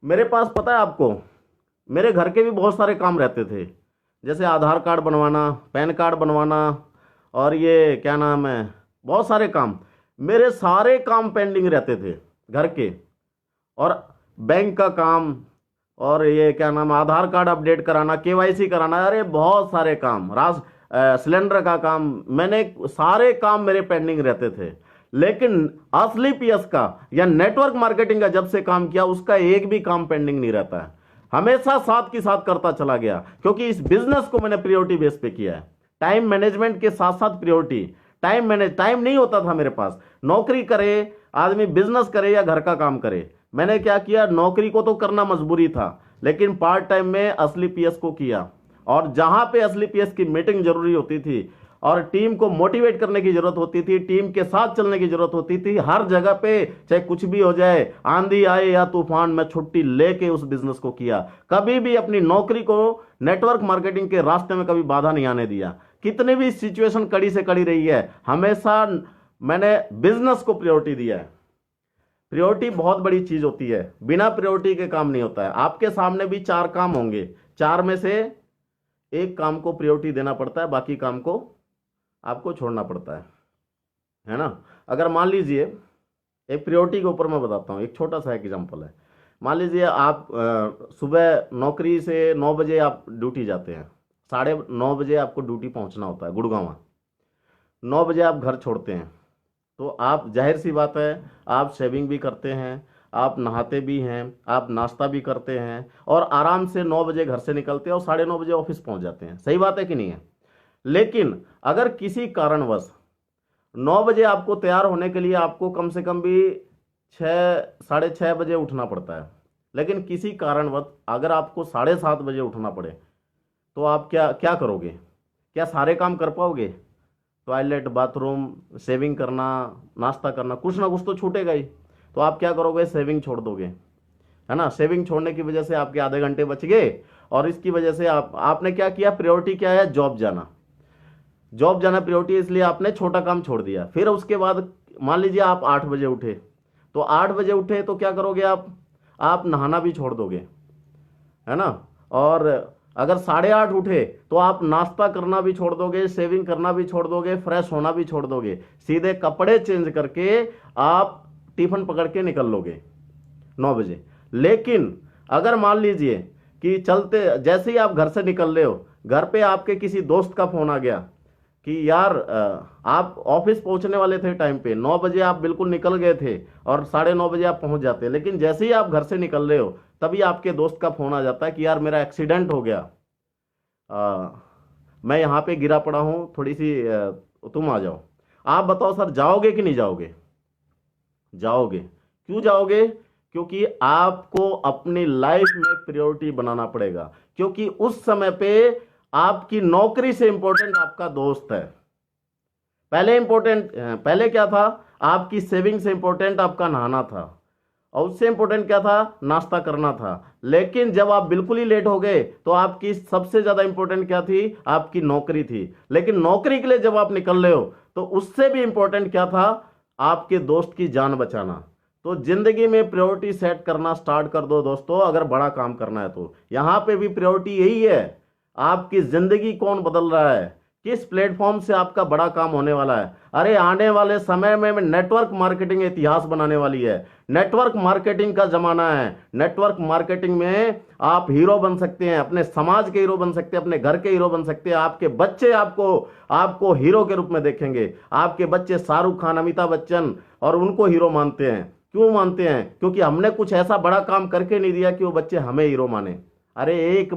मेरे पास, पता है आपको, मेरे घर के भी बहुत सारे काम रहते थे, जैसे आधार कार्ड बनवाना, पैन कार्ड बनवाना, और ये क्या नाम है, बहुत सारे काम, मेरे सारे काम पेंडिंग रहते थे घर के, और बैंक का काम, और ये क्या नाम, आधार कार्ड अपडेट कराना, केवाईसी कराना, अरे बहुत सारे काम, सिलेंडर का काम, मैंने सारे काम मेरे पेंडिंग रहते थे। लेकिन असली पीएस का या नेटवर्क मार्केटिंग का जब से काम किया, उसका एक भी काम पेंडिंग नहीं रहता है, हमेशा साथ के साथ करता चला गया, क्योंकि इस बिजनेस को मैंने प्रायोरिटी बेस पे किया है। टाइम मैनेजमेंट के साथ साथ प्रायोरिटी, टाइम नहीं होता था मेरे पास, नौकरी करे आदमी, बिजनेस करे या घर का काम करे, मैंने क्या किया, नौकरी को तो करना मजबूरी था, लेकिन पार्ट टाइम में असली पीएस को किया। और जहां पे असली पीएस की मीटिंग जरूरी होती थी और टीम को मोटिवेट करने की जरूरत होती थी, टीम के साथ चलने की जरूरत होती थी, हर जगह पे चाहे कुछ भी हो जाए, आंधी आए या तूफान, में छुट्टी लेके उस बिजनेस को किया। कभी भी अपनी नौकरी को नेटवर्क मार्केटिंग के रास्ते में कभी बाधा नहीं आने दिया। कितनी भी सिचुएशन कड़ी से कड़ी रही है, हमेशा मैंने बिजनेस को प्रायोरिटी दिया है। प्रायोरिटी बहुत बड़ी चीज होती है, बिना प्रायोरिटी के काम नहीं होता है। आपके सामने भी 4 काम होंगे, 4 में से एक काम को प्रायोरिटी देना पड़ता है, बाकी काम को आपको छोड़ना पड़ता है ना। अगर मान लीजिए, एक प्रायोरिटी के ऊपर मैं बताता हूँ, एक छोटा सा एग्जांपल है। मान लीजिए आप सुबह नौकरी से 9 बजे आप ड्यूटी जाते हैं, 9:30 बजे आपको ड्यूटी पहुंचना होता है गुड़गांव, 9 बजे आप घर छोड़ते हैं, तो आप, जाहिर सी बात है, आप शेविंग भी करते हैं, आप नहाते भी हैं, आप नाश्ता भी करते हैं, और आराम से 9 बजे घर से निकलते हैं और 9:30 बजे ऑफिस पहुंच जाते हैं। सही बात है कि नहीं है? लेकिन अगर किसी कारणवश 9 बजे आपको तैयार होने के लिए आपको कम से कम भी 6-6:30 बजे उठना पड़ता है, लेकिन किसी कारणवश अगर आपको 7:30 बजे उठना पड़े, तो आप क्या क्या करोगे? क्या सारे काम कर पाओगे? टॉयलेट, बाथरूम, शेविंग करना, नाश्ता करना, कुछ ना कुछ तो छूटेगा ही। तो आप क्या करोगे? शेविंग छोड़ दोगे, है ना। शेविंग छोड़ने की वजह से आपके आधे घंटे बच गए, और इसकी वजह से आपने क्या किया, प्रायोरिटी क्या है, जॉब जाना। जॉब जाना प्रायोरिटी, इसलिए आपने छोटा काम छोड़ दिया। फिर उसके बाद मान लीजिए आप 8 बजे उठे, तो 8 बजे उठे तो क्या करोगे आप नहाना भी छोड़ दोगे, है ना। और अगर 8:30 उठे तो आप नाश्ता करना भी छोड़ दोगे, शेविंग करना भी छोड़ दोगे, फ्रेश होना भी छोड़ दोगे, सीधे कपड़े चेंज करके आप टिफिन पकड़ के निकल लोगे 9 बजे। लेकिन अगर मान लीजिए कि चलते, जैसे ही आप घर से निकल रहे हो, घर पे आपके किसी दोस्त का फोन आ गया कि यार आप ऑफिस पहुंचने वाले थे टाइम पे, 9 बजे आप बिल्कुल निकल गए थे और 9:30 बजे आप पहुंच जाते, लेकिन जैसे ही आप घर से निकल रहे हो तभी आपके दोस्त का फोन आ जाता है कि यार मेरा एक्सीडेंट हो गया, मैं यहाँ पे गिरा पड़ा हूँ, थोड़ी सी तुम आ जाओ। आप बताओ सर, जाओगे कि नहीं जाओगे? जाओगे। क्यों जाओगे? क्योंकि आपको अपनी लाइफ में प्रायोरिटी बनाना पड़ेगा, क्योंकि उस समय पे आपकी नौकरी से इंपॉर्टेंट आपका दोस्त है। पहले क्या था, आपकी सेविंग से इंपॉर्टेंट आपका नहाना था, और उससे इंपॉर्टेंट क्या था, नाश्ता करना था। लेकिन जब आप बिल्कुल ही लेट हो गए तो आपकी सबसे ज्यादा इंपॉर्टेंट क्या थी, आपकी नौकरी थी। लेकिन नौकरी के लिए जब आप निकल रहे हो तो उससे भी इंपॉर्टेंट क्या था, आपके दोस्त की जान बचाना। तो जिंदगी में प्रायोरिटी सेट करना स्टार्ट कर दो दोस्तों, अगर बड़ा काम करना है तो। यहां पे भी प्रायोरिटी यही है, आपकी जिंदगी कौन बदल रहा है, किस प्लेटफॉर्म से आपका बड़ा काम होने वाला है। अरे आने वाले समय में नेटवर्क मार्केटिंग इतिहास बनाने वाली है। नेटवर्क मार्केटिंग का जमाना है। नेटवर्क मार्केटिंग में आप हीरो बन सकते हैं, अपने समाज के हीरो बन सकते हैं, अपने घर के हीरो बन सकते हैं। आपके बच्चे आपको हीरो के रूप में देखेंगे। आपके बच्चे शाहरुख खान, अमिताभ बच्चन और उनको हीरो मानते हैं। क्यों मानते हैं? क्योंकि हमने कुछ ऐसा बड़ा काम करके नहीं दिया कि वो बच्चे हमें हीरो माने। अरे एक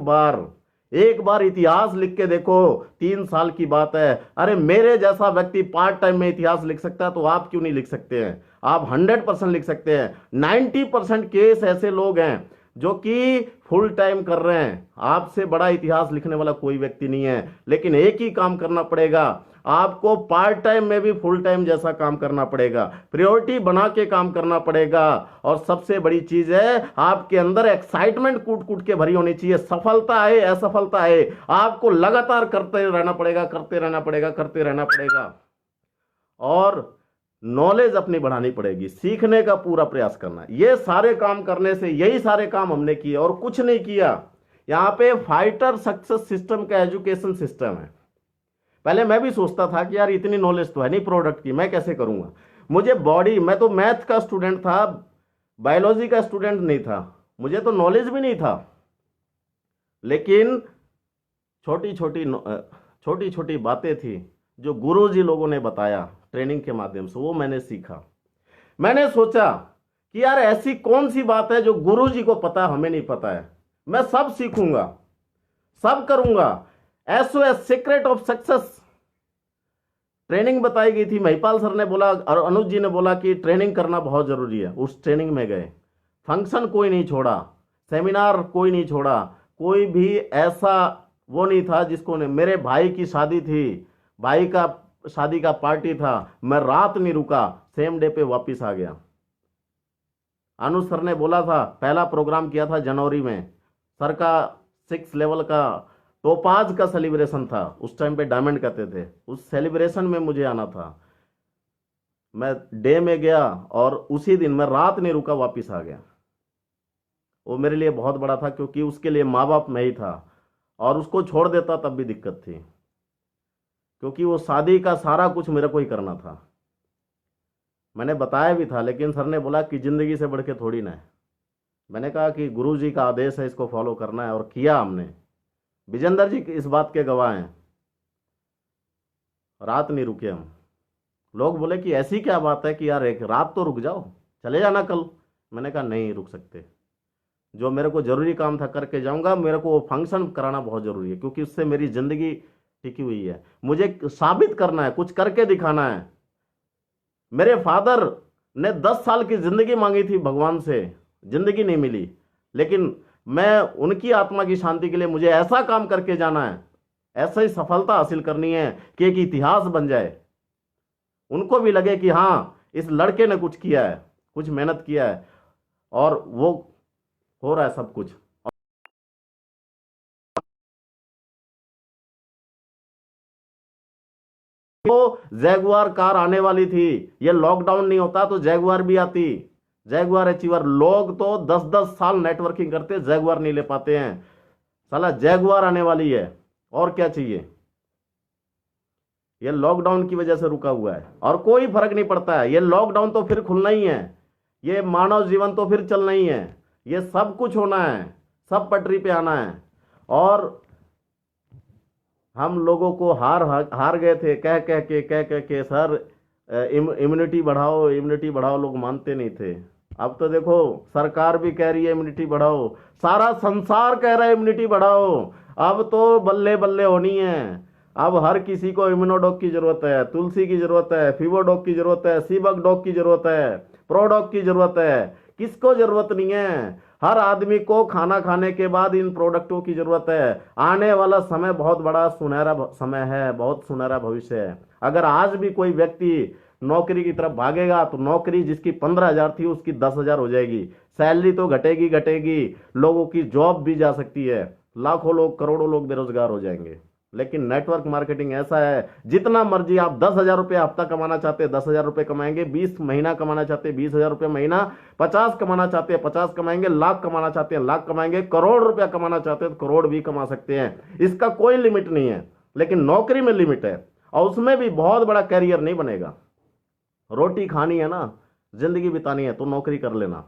बार इतिहास लिख के देखो, 3 साल की बात है। अरे मेरे जैसा व्यक्ति पार्ट टाइम में इतिहास लिख सकता है, तो आप क्यों नहीं लिख सकते हैं? आप 100% लिख सकते हैं। 90% केस ऐसे लोग हैं जो कि फुल टाइम कर रहे हैं। आपसे बड़ा इतिहास लिखने वाला कोई व्यक्ति नहीं है, लेकिन एक ही काम करना पड़ेगा, आपको पार्ट टाइम में भी फुल टाइम जैसा काम करना पड़ेगा, प्रायोरिटी बना के काम करना पड़ेगा। और सबसे बड़ी चीज है, आपके अंदर एक्साइटमेंट कूट कूट के भरी होनी चाहिए। सफलता है असफलता है, आपको लगातार करते रहना पड़ेगा, करते रहना पड़ेगा, करते रहना पड़ेगा। और नॉलेज अपनी बढ़ानी पड़ेगी, सीखने का पूरा प्रयास करना। ये सारे काम करने से, यही सारे काम हमने किए और कुछ नहीं किया। यहां पे फाइटर सक्सेस सिस्टम का एजुकेशन सिस्टम है। पहले मैं भी सोचता था कि यार इतनी नॉलेज तो है नहीं प्रोडक्ट की, मैं कैसे करूंगा। मुझे बॉडी, मैं तो मैथ का स्टूडेंट था, बायोलॉजी का स्टूडेंट नहीं था, मुझे तो नॉलेज भी नहीं था। लेकिन छोटी छोटी बातें थी जो गुरुजी लोगों ने बताया ट्रेनिंग के माध्यम से, वो मैंने सीखा। मैंने सोचा कि यार ऐसी कौन सी बात है जो गुरुजी को पता है, हमें नहीं पता है। मैं सब सीखूंगा, सब करूंगा। SOS secret of success training बताई गई थी। महिपाल सर ने बोला और अनुज जी ने बोला कि ट्रेनिंग करना बहुत जरूरी है। उस ट्रेनिंग में गए, फंक्शन कोई नहीं छोड़ा, सेमिनार कोई नहीं छोड़ा, कोई भी ऐसा वो नहीं था जिसको ने। मेरे भाई की शादी थी, भाई का शादी का पार्टी था, मैं रात नहीं रुका, सेम डे पे वापिस आ गया। अनुज सर ने बोला था, पहला प्रोग्राम किया था जनवरी में, सर का 6 लेवल का टोपाज का सेलिब्रेशन था, उस टाइम पे डायमंड कहते थे। उस सेलिब्रेशन में मुझे आना था, मैं डे में गया और उसी दिन मैं रात नहीं रुका, वापिस आ गया। वो मेरे लिए बहुत बड़ा था, क्योंकि उसके लिए माँ बाप मैं ही था, और उसको छोड़ देता तब भी दिक्कत थी, क्योंकि वो शादी का सारा कुछ मेरे को ही करना था। मैंने बताया भी था, लेकिन सर ने बोला कि जिंदगी से बढ़ के थोड़ी ना है। मैंने कहा कि गुरु जी का आदेश है, इसको फॉलो करना है, और किया हमने। विजेंद्र जी इस बात के गवाह हैं, रात नहीं रुके हम। लोग बोले कि ऐसी क्या बात है कि यार एक रात तो रुक जाओ, चले जाना कल। मैंने कहा नहीं रुक सकते, जो मेरे को जरूरी काम था करके जाऊंगा। मेरे को वो फंक्शन कराना बहुत जरूरी है, क्योंकि उससे मेरी जिंदगी टिकी हुई है। मुझे साबित करना है, कुछ करके दिखाना है। मेरे फादर ने 10 साल की जिंदगी मांगी थी भगवान से, जिंदगी नहीं मिली, लेकिन मैं उनकी आत्मा की शांति के लिए मुझे ऐसा काम करके जाना है, ऐसा ही सफलता हासिल करनी है कि एक इतिहास बन जाए। उनको भी लगे कि हाँ इस लड़के ने कुछ किया है, कुछ मेहनत किया है, और वो हो रहा है सब कुछ। तो जैगुआर कार आने वाली थी, ये लॉकडाउन नहीं होता तो जैगुआर भी आती। जैगुआर अचीवर, लोग तो 10-10 साल नेटवर्किंग करते, जैगुआर नहीं ले पाते हैं। साला जैगुआर आने वाली है, और क्या चाहिए। ये लॉकडाउन की वजह से रुका हुआ है, और कोई फर्क नहीं पड़ता है। ये लॉकडाउन तो फिर खुलना ही है, ये मानव जीवन तो फिर चलना ही है, ये सब कुछ होना है, सब पटरी पे आना है। और हम लोगों को हार गए थे, कह के सर इम्यूनिटी बढ़ाओ, इम्यूनिटी बढ़ाओ, लोग मानते नहीं थे। अब तो देखो सरकार भी कह रही है इम्यूनिटी बढ़ाओ, सारा संसार कह रहा है इम्यूनिटी बढ़ाओ। अब तो बल्ले बल्ले होनी है। अब हर किसी को इम्यूनोडॉग की जरूरत है, तुलसी की जरूरत है, फीवोडॉग की जरूरत है, सीबक डॉग की जरूरत है, प्रोडॉग की जरूरत है। किसको जरूरत नहीं है? हर आदमी को खाना खाने के बाद इन प्रोडक्टों की जरूरत है। आने वाला समय बहुत बड़ा सुनहरा समय है, बहुत सुनहरा भविष्य है। अगर आज भी कोई व्यक्ति नौकरी की तरफ भागेगा तो नौकरी जिसकी 15,000 थी उसकी 10,000 हो जाएगी। सैलरी तो घटेगी घटेगी, लोगों की जॉब भी जा सकती है, लाखों लोग करोड़ों लोग बेरोजगार हो जाएंगे। लेकिन नेटवर्क मार्केटिंग ऐसा है, जितना मर्जी आप 10,000 रुपये हफ्ता कमाना चाहते हैं 10,000 रुपये कमाएंगे, 20 महीना कमाना चाहते हैं 20,000 रुपये महीना, 50 कमाना चाहते हैं 50 कमाएंगे, लाख कमाना चाहते हैं लाख कमाएंगे, करोड़ रुपया कमाना चाहते हैं तो करोड़ भी कमा सकते हैं। इसका कोई लिमिट नहीं है। लेकिन नौकरी में लिमिट है, और उसमें भी बहुत बड़ा कैरियर नहीं बनेगा। रोटी खानी है ना, जिंदगी बितानी है तो नौकरी कर लेना,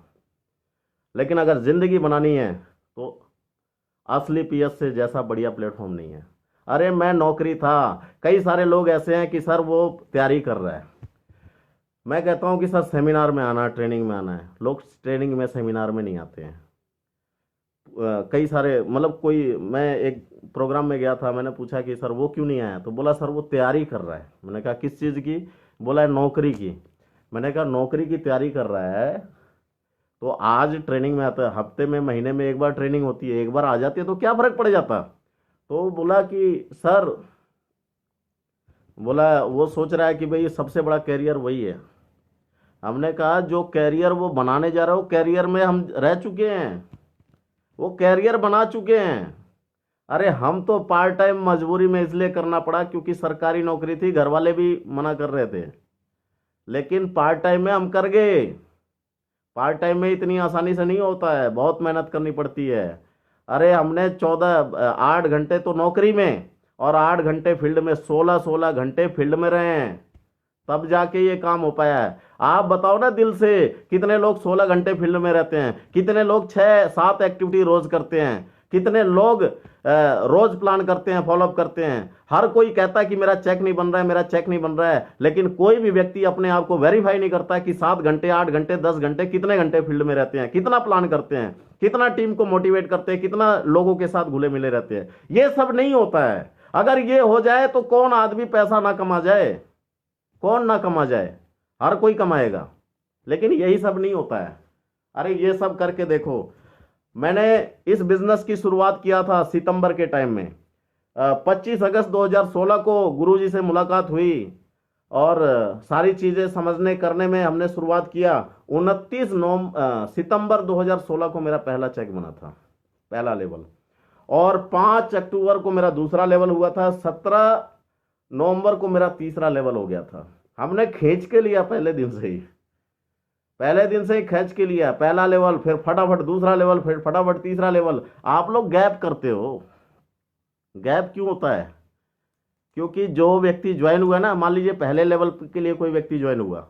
लेकिन अगर जिंदगी बनानी है तो असली पीएस से जैसा बढ़िया प्लेटफॉर्म नहीं है। अरे मैं नौकरी था, कई सारे लोग ऐसे हैं कि सर वो तैयारी कर रहा है। मैं कहता हूं कि सर सेमिनार में आना, ट्रेनिंग में आना है। लोग ट्रेनिंग में सेमिनार में नहीं आते हैं। कई सारे मतलब कोई, मैं एक प्रोग्राम में गया था, मैंने पूछा कि सर वो क्यों नहीं आया, तो बोला सर वो तैयारी कर रहा है। मैंने कहा किस चीज़ की? बोला है नौकरी की। मैंने कहा नौकरी की तैयारी कर रहा है तो आज ट्रेनिंग में आता है, हफ्ते में महीने में एक बार ट्रेनिंग होती है, एक बार आ जाती है तो क्या फर्क पड़ जाता। तो बोला कि सर, बोला वो सोच रहा है कि भाई सबसे बड़ा कैरियर वही है। हमने कहा जो कैरियर वो बनाने जा रहा है वो कैरियर में हम रह चुके हैं, वो कैरियर बना चुके हैं। अरे हम तो पार्ट टाइम मजबूरी में इसलिए करना पड़ा क्योंकि सरकारी नौकरी थी, घर वाले भी मना कर रहे थे, लेकिन पार्ट टाइम में हम कर गए। पार्ट टाइम में इतनी आसानी से नहीं होता है, बहुत मेहनत करनी पड़ती है। अरे हमने 8 घंटे तो नौकरी में और 8 घंटे फील्ड में, 16-16 घंटे फील्ड में रहे हैं, तब जाके ये काम हो पाया है। आप बताओ ना दिल से, कितने लोग 16 घंटे फील्ड में रहते हैं, कितने लोग 6-7 एक्टिविटी रोज करते हैं, कितने लोग रोज प्लान करते हैं, फॉलोअप करते हैं। हर कोई कहता है कि मेरा चेक नहीं बन रहा है, मेरा चेक नहीं बन रहा है, लेकिन कोई भी व्यक्ति अपने आप को वेरीफाई नहीं करता कि 7 घंटे, 8 घंटे, 10 घंटे कितने घंटे फील्ड में रहते हैं, कितना प्लान करते हैं, कितना टीम को मोटिवेट करते हैं, कितना लोगों के साथ घुले मिले रहते हैं। ये सब नहीं होता है। अगर ये हो जाए तो कौन आदमी पैसा ना कमा जाए, कौन ना कमा जाए, हर कोई कमाएगा, लेकिन यही सब नहीं होता है। अरे ये सब करके देखो, मैंने इस बिजनेस की शुरुआत किया था सितंबर के टाइम में। 25 अगस्त 2016 को गुरुजी से मुलाकात हुई और सारी चीज़ें समझने करने में हमने शुरुआत किया। 29 सितंबर 2016 को मेरा पहला चेक बना था, पहला लेवल, और 5 अक्टूबर को मेरा दूसरा लेवल हुआ था। 17 नवंबर को मेरा तीसरा लेवल हो गया था। हमने खींच के लिया पहले दिन से ही, पहले दिन से ही खींच के लिया। पहला लेवल, फिर फटाफट दूसरा लेवल, फिर फटाफट तीसरा लेवल। आप लोग गैप करते हो। गैप क्यों होता है? क्योंकि जो व्यक्ति ज्वाइन हुआ ना, मान लीजिए पहले लेवल के लिए कोई व्यक्ति ज्वाइन हुआ,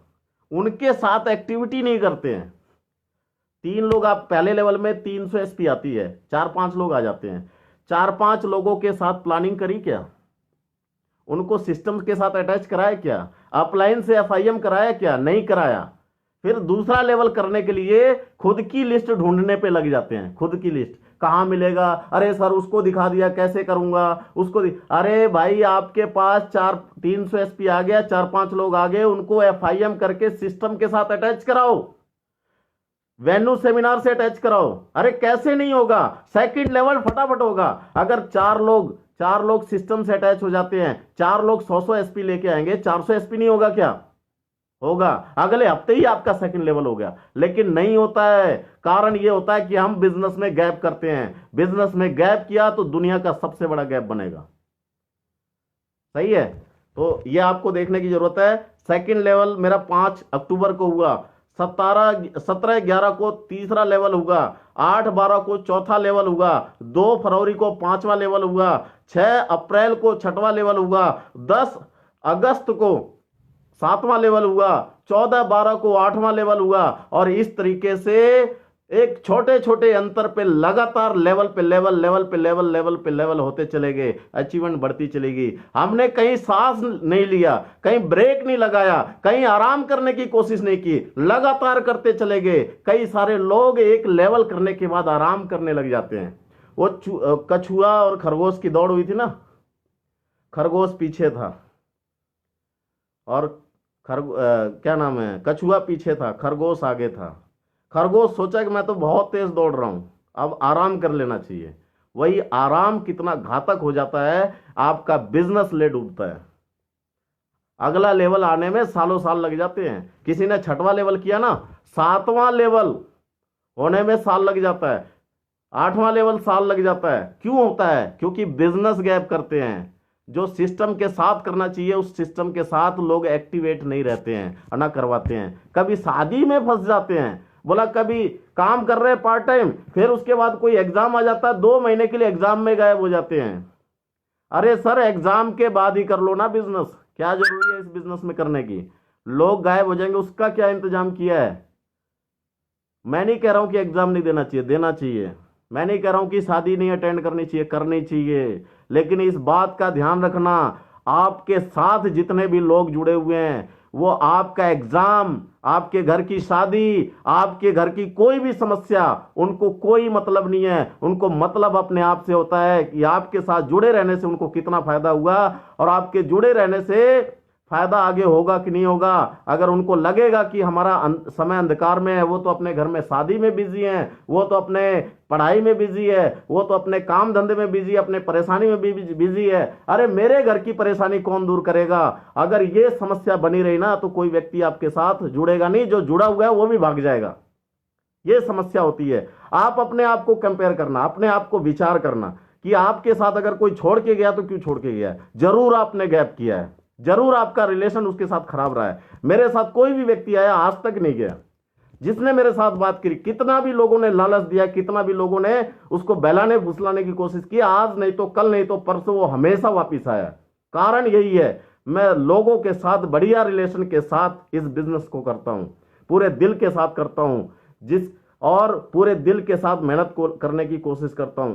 उनके साथ एक्टिविटी नहीं करते हैं। 3 लोग, आप पहले लेवल में 300 एसपी आती है, 4-5 लोग आ जाते हैं। 4-5 लोगों के साथ प्लानिंग करी क्या? उनको सिस्टम के साथ अटैच कराया क्या? अपलाइन से एफआईएम कराया क्या? नहीं कराया। फिर दूसरा लेवल करने के लिए खुद की लिस्ट ढूंढने पे लग जाते हैं। खुद की लिस्ट कहाँ मिलेगा? अरे सर उसको दिखा दिया, कैसे करूंगा उसको अरे भाई, आपके पास 300 एसपी आ गया, 4-5 लोग आ गए, उनको एफआईएम करके सिस्टम के साथ अटैच कराओ, वेन्यू सेमिनार से अटैच कराओ। अरे कैसे नहीं होगा? सेकंड लेवल फटाफट होगा। अगर 4 लोग सिस्टम से अटैच हो जाते हैं, 4 लोग 100-100 एसपी लेके आएंगे, 400 एसपी नहीं होगा क्या? होगा। अगले हफ्ते ही आपका सेकंड लेवल हो गया। लेकिन नहीं होता है। कारण ये होता है कि हम बिजनेस में गैप करते हैं। बिजनेस में गैप किया तो दुनिया का सबसे बड़ा गैप बनेगा। सही है? तो ये आपको देखने की जरूरत है। सेकंड लेवल मेरा 5 अक्टूबर को हुआ, 17-11 को तीसरा लेवल हुआ, 8-12 को चौथा लेवल हुआ, 2 फरवरी को 5वां लेवल हुआ, 6 अप्रैल को 6वां लेवल हुआ, 10 अगस्त को 7वां लेवल हुआ, 14-12 को 8वां लेवल हुआ। और इस तरीके से एक छोटे छोटे अंतर पे लगातार लेवल पे लेवल, लेवल पे लेवल, लेवल पे लेवल होते चले गए, अचीवमेंट बढ़ती चलेगी। हमने कहीं सांस नहीं लिया, कहीं ब्रेक नहीं लगाया, कहीं आराम करने की कोशिश नहीं की, लगातार करते चले गए। कई सारे लोग एक लेवल करने के बाद आराम करने लग जाते हैं। वो कछुआ और खरगोश की दौड़ हुई थी ना, खरगोश पीछे था और क्या नाम है, कछुआ पीछे था, खरगोश आगे था। खरगोश सोचा कि मैं तो बहुत तेज दौड़ रहा हूं, अब आराम कर लेना चाहिए। वही आराम कितना घातक हो जाता है, आपका बिजनेस ले डूबता है। अगला लेवल आने में सालों साल लग जाते हैं। किसी ने 6वां लेवल किया ना, 7वां लेवल होने में साल लग जाता है, 8वां लेवल साल लग जाता है। क्यों होता है? क्योंकि बिजनेस गैप करते हैं। जो सिस्टम के साथ करना चाहिए उस सिस्टम के साथ लोग एक्टिवेट नहीं रहते हैं, ना करवाते हैं। कभी शादी में फंस जाते हैं, बोला कभी काम कर रहे हैं पार्ट टाइम, फिर उसके बाद कोई एग्जाम आ जाता है, 2 महीने के लिए एग्जाम में गायब हो जाते हैं। अरे सर एग्जाम के बाद ही कर लो ना बिजनेस, क्या जरूरी है इस बिजनेस में करने की? लोग गायब हो जाएंगे, उसका क्या इंतजाम किया है? मैं नहीं कह रहा हूं कि एग्जाम नहीं देना चाहिए, देना चाहिए। मैं नहीं कह रहा हूं कि शादी नहीं अटेंड करनी चाहिए, करनी चाहिए। लेकिन इस बात का ध्यान रखना, आपके साथ जितने भी लोग जुड़े हुए हैं, वो आपका एग्जाम, आपके घर की शादी, आपके घर की कोई भी समस्या, उनको कोई मतलब नहीं है। उनको मतलब अपने आप से होता है कि आपके साथ जुड़े रहने से उनको कितना फायदा हुआ, और आपके जुड़े रहने से फायदा आगे होगा कि नहीं होगा। अगर उनको लगेगा कि हमारा समय अंधकार में है, वो तो अपने घर में शादी में बिजी हैं, वो तो अपने पढ़ाई में बिजी है, वो तो अपने काम धंधे में बिजी है, अपने परेशानी में भी बिजी है, अरे मेरे घर की परेशानी कौन दूर करेगा। अगर ये समस्या बनी रही ना तो कोई व्यक्ति आपके साथ जुड़ेगा नहीं, जो जुड़ा हुआ है वो भी भाग जाएगा। ये समस्या होती है। आप अपने आप को कंपेयर करना, अपने आप को विचार करना कि आपके साथ अगर कोई छोड़ के गया तो क्यों छोड़ के गया है। जरूर आपने गैप किया है, जरूर आपका रिलेशन उसके साथ खराब रहा है। मेरे साथ कोई भी व्यक्ति आया आज तक नहीं गया जिसने मेरे साथ बात करी। कितना भी लोगों ने लालच दिया, कितना भी लोगों ने उसको बहलाने फुसलाने की कोशिश की, आज नहीं तो कल नहीं तो परसों वो हमेशा वापिस आया। कारण यही है, मैं लोगों के साथ बढ़िया रिलेशन के साथ इस बिजनेस को करता हूं, पूरे दिल के साथ करता हूं, और पूरे दिल के साथ मेहनत को करने की कोशिश करता हूं,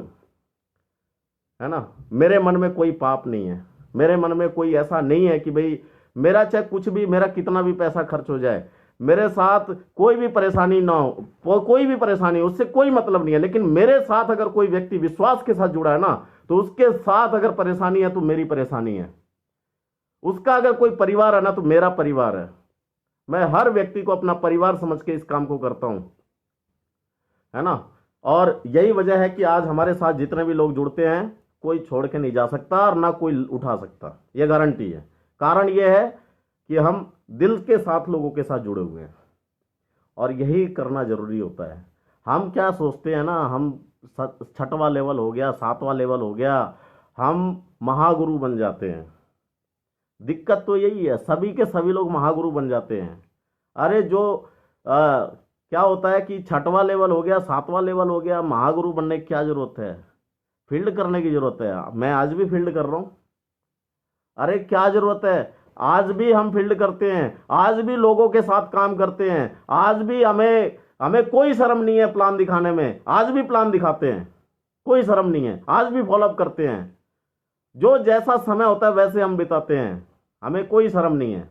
है ना। मेरे मन में कोई पाप नहीं है, मेरे मन में कोई ऐसा नहीं है कि भाई मेरा चाहे कुछ भी, मेरा कितना भी पैसा खर्च हो जाए, मेरे साथ कोई भी परेशानी ना हो, कोई भी परेशानी, उससे कोई मतलब नहीं है। लेकिन मेरे साथ अगर कोई व्यक्ति विश्वास के साथ जुड़ा है ना, तो उसके साथ अगर परेशानी है तो मेरी परेशानी है, उसका अगर कोई परिवार है ना तो मेरा परिवार है। मैं हर व्यक्ति को अपना परिवार समझ के इस काम को करता हूं, है ना। और यही वजह है कि आज हमारे साथ जितने भी लोग जुड़ते हैं, कोई छोड़ के नहीं जा सकता और ना कोई उठा सकता, यह गारंटी है। कारण यह है कि हम दिल के साथ लोगों के साथ जुड़े हुए हैं, और यही करना जरूरी होता है। हम क्या सोचते हैं ना, हम 6वां लेवल हो गया, 7वां लेवल हो गया, हम महागुरु बन जाते हैं। दिक्कत तो यही है, सभी के सभी लोग महागुरु बन जाते हैं। अरे जो क्या होता है कि 6वां लेवल हो गया, 7वां लेवल हो गया, महागुरु बनने की क्या जरूरत है। फील्ड करने की जरूरत है। मैं आज भी फील्ड कर रहा हूं, अरे क्या जरूरत है। आज भी हम फील्ड करते हैं, आज भी लोगों के साथ काम करते हैं, आज भी हमें हमें कोई शर्म नहीं है प्लान दिखाने में। आज भी प्लान दिखाते हैं, कोई शर्म नहीं है, आज भी फॉलोअप करते हैं। जो जैसा समय होता है वैसे हम बिताते हैं, हमें कोई शर्म नहीं है।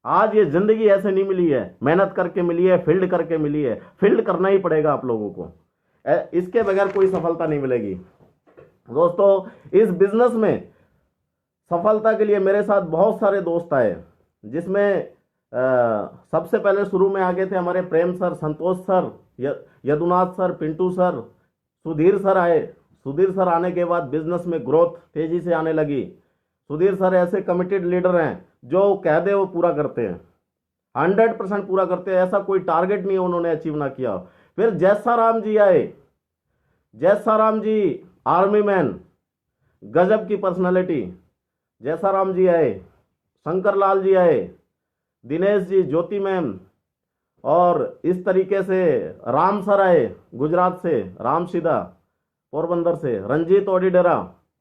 आज ये जिंदगी ऐसे नहीं मिली है, मेहनत करके मिली है, फील्ड करके मिली है। फील्ड करना ही पड़ेगा आप लोगों को, इसके बगैर कोई सफलता नहीं मिलेगी। दोस्तों, इस बिजनेस में सफलता के लिए मेरे साथ बहुत सारे दोस्त आए, जिसमें सबसे पहले शुरू में आगे थे हमारे Prem sir, Santosh sir, Yadunath sir, Pintu sir, Sudhir sir आए। सुधीर सर आने के बाद बिजनेस में ग्रोथ तेजी से आने लगी। सुधीर सर ऐसे कमिटेड लीडर हैं, जो कह दे वो पूरा करते हैं, 100% पूरा करते हैं। ऐसा कोई टारगेट नहीं उन्होंने अचीव ना किया। फिर जैसाराम जी आए। जैसाराम जी आर्मी मैन, गजब की पर्सनालिटी। जैसाराम जी आए, शंकर लाल जी आए, दिनेश जी, ज्योति मैम, और इस तरीके से राम सर आए गुजरात से, राम सीधा पोरबंदर से, रंजीत ओडिडेरा,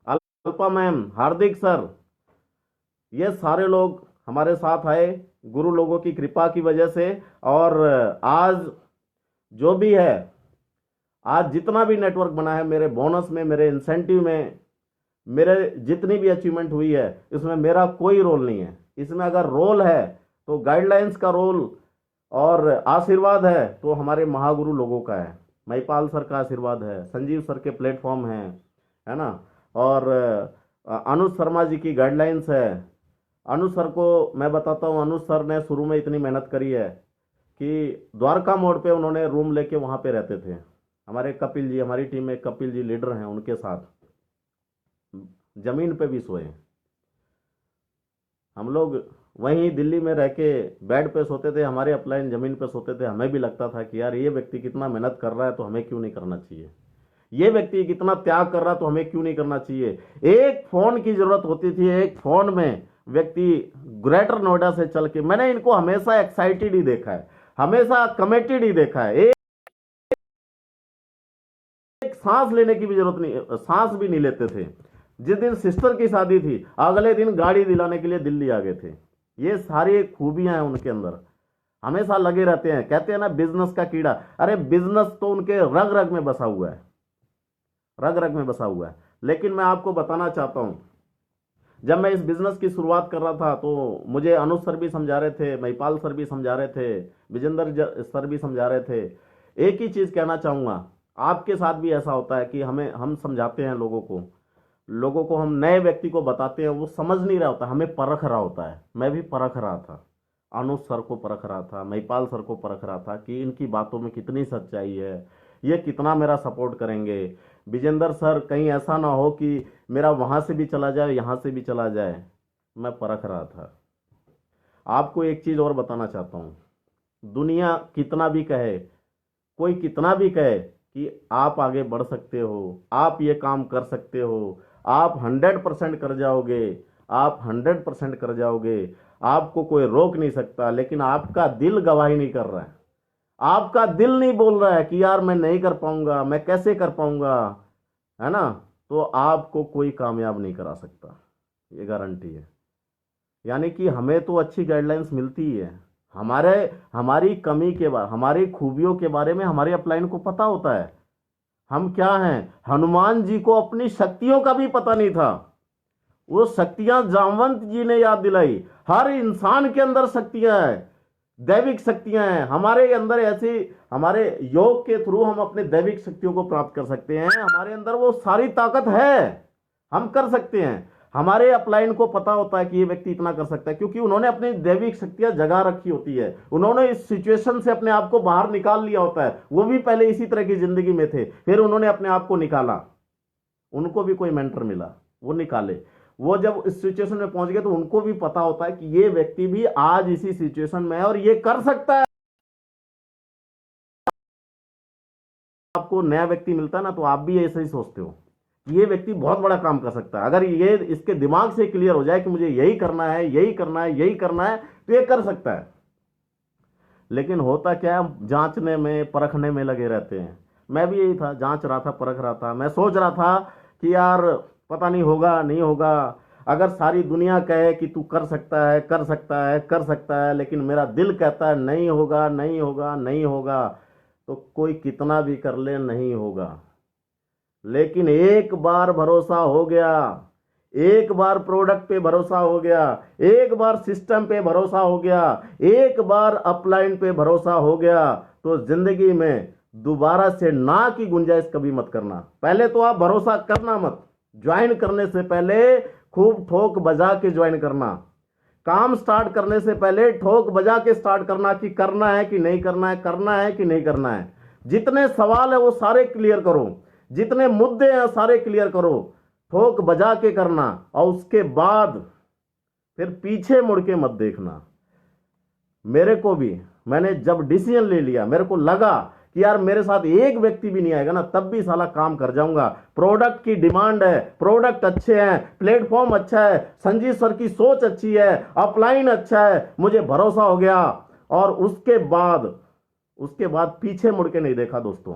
अल्पा मैम, हार्दिक सर, ये सारे लोग हमारे साथ आए गुरु लोगों की कृपा की वजह से। और आज जो भी है, आज जितना भी नेटवर्क बना है, मेरे बोनस में, मेरे इंसेंटिव में, मेरे जितनी भी अचीवमेंट हुई है, इसमें मेरा कोई रोल नहीं है। इसमें अगर रोल है तो गाइडलाइंस का रोल और आशीर्वाद है तो हमारे महागुरु लोगों का है। महिपाल सर का आशीर्वाद है, संजीव सर के प्लेटफॉर्म हैं, है ना। और अनुज शर्मा जी की गाइडलाइंस है। अनुज सर को मैं बताता हूँ, अनुज सर ने शुरू में इतनी मेहनत करी है कि द्वारका मोड़ पे उन्होंने रूम लेके वहाँ पे रहते थे। हमारे कपिल जी, हमारी टीम में कपिल जी लीडर हैं, उनके साथ जमीन पे भी सोए। हम लोग वहीं दिल्ली में रह के बेड पे सोते थे, हमारे अपलाइन जमीन पे सोते थे। हमें भी लगता था कि यार ये व्यक्ति कितना मेहनत कर रहा है तो हमें क्यों नहीं करना चाहिए, ये व्यक्ति कितना त्याग कर रहा है तो हमें क्यों नहीं करना चाहिए। एक फोन की जरूरत होती थी, एक फोन में व्यक्ति ग्रेटर नोएडा से चल के, मैंने इनको हमेशा एक्साइटेड ही देखा है, हमेशा कमिटेड ही देखा है। एक सांस लेने की भी जरूरत नहीं, सांस भी नहीं लेते थे। जिस दिन सिस्टर की शादी थी, अगले दिन गाड़ी दिलाने के लिए दिल्ली आ गए थे। ये सारी खूबियां हैं उनके अंदर, हमेशा लगे रहते हैं। कहते हैं ना बिजनेस का कीड़ा, अरे बिजनेस तो उनके रग रग में बसा हुआ है, रग रग में बसा हुआ है। लेकिन मैं आपको बताना चाहता हूं, जब मैं इस बिजनेस की शुरुआत कर रहा था तो मुझे अनुज सर भी समझा रहे थे, महिपाल सर भी समझा रहे थे, विजेंद्र सर भी समझा रहे थे। एक ही चीज कहना चाहूंगा, आपके साथ भी ऐसा होता है कि हम समझाते हैं लोगों को, लोगों को हम नए व्यक्ति को बताते हैं, वो समझ नहीं रहा होता, हमें परख रहा होता है। मैं भी परख रहा था, अनुज सर को परख रहा था, महिपाल सर को परख रहा था कि इनकी बातों में कितनी सच्चाई है, ये कितना मेरा सपोर्ट करेंगे। विजेंद्र सर, कहीं ऐसा ना हो कि मेरा वहाँ से भी चला जाए, यहाँ से भी चला जाए। मैं परख रहा था। आपको एक चीज़ और बताना चाहता हूँ, दुनिया कितना भी कहे, कोई कितना भी कहे कि आप आगे बढ़ सकते हो, आप ये काम कर सकते हो, आप 100% कर जाओगे, आप 100% कर जाओगे, आपको कोई रोक नहीं सकता, लेकिन आपका दिल गवाही नहीं कर रहा है। आपका दिल नहीं बोल रहा है कि यार मैं नहीं कर पाऊंगा, मैं कैसे कर पाऊंगा, है ना, तो आपको कोई कामयाब नहीं करा सकता, ये गारंटी है। यानी कि हमें तो अच्छी गाइडलाइंस मिलती ही है, हमारे हमारी कमी के बारे, हमारी खूबियों के बारे में हमारे अपलाइन को पता होता है, हम क्या हैं। हनुमान जी को अपनी शक्तियों का भी पता नहीं था, वो शक्तियां जामवंत जी ने याद दिलाई। हर इंसान के अंदर शक्तियां हैं, दैविक शक्तियां हैं हमारे अंदर। ऐसी हमारे योग के थ्रू हम अपने दैविक शक्तियों को प्राप्त कर सकते हैं, हमारे अंदर वो सारी ताकत है, हम कर सकते हैं। हमारे अपलाइन को पता होता है कि ये व्यक्ति इतना कर सकता है, क्योंकि उन्होंने अपनी दैविक शक्तियां जगा रखी होती है, उन्होंने इस सिचुएशन से अपने आप को बाहर निकाल लिया होता है। वो भी पहले इसी तरह की जिंदगी में थे, फिर उन्होंने अपने आप को निकाला, उनको भी कोई मेंटर मिला, वो निकाले। वो जब इस सिचुएशन में पहुंच गए तो उनको भी पता होता है कि ये व्यक्ति भी आज इसी सिचुएशन में है और ये कर सकता है। आपको नया व्यक्ति मिलता है ना, तो आप भी ऐसे ही सोचते हो कि ये व्यक्ति बहुत बड़ा काम कर सकता है। अगर ये इसके दिमाग से क्लियर हो जाए कि मुझे यही करना है, यही करना है, यही करना है, तो ये कर सकता है। लेकिन होता क्या है, जांचने में परखने में लगे रहते हैं। मैं भी यही था, जांच रहा था, परख रहा था। मैं सोच रहा था कि यार पता नहीं होगा नहीं होगा, अगर सारी दुनिया कहे कि तू कर सकता है, कर सकता है, कर सकता है, लेकिन मेरा दिल कहता है नहीं होगा, नहीं होगा, नहीं होगा, तो कोई कितना भी कर ले नहीं होगा। लेकिन एक बार भरोसा हो गया, एक बार प्रोडक्ट पे भरोसा हो गया, एक बार सिस्टम पे भरोसा हो गया, एक बार अपलाइन पे भरोसा हो गया, तो जिंदगी में दोबारा से ना की गुंजाइश कभी मत करना। पहले तो आप भरोसा करना मत, ज्वाइन करने से पहले खूब ठोक बजा के ज्वाइन करना, काम स्टार्ट करने से पहले ठोक बजा के स्टार्ट करना कि करना है कि नहीं करना है, करना है कि नहीं करना है। जितने सवाल है वो सारे क्लियर करो, जितने मुद्दे हैं सारे क्लियर करो, ठोक बजा के करना, और उसके बाद फिर पीछे मुड़ के मत देखना। मेरे को भी, मैंने जब डिसीजन ले लिया, मेरे को लगा कि यार मेरे साथ एक व्यक्ति भी नहीं आएगा ना, तब भी साला काम कर जाऊंगा। प्रोडक्ट की डिमांड है, प्रोडक्ट अच्छे हैं, प्लेटफॉर्म अच्छा है, संजीव सर की सोच अच्छी है, अपलाइन अच्छा है, मुझे भरोसा हो गया। और उसके बाद पीछे मुड़ के नहीं देखा दोस्तों,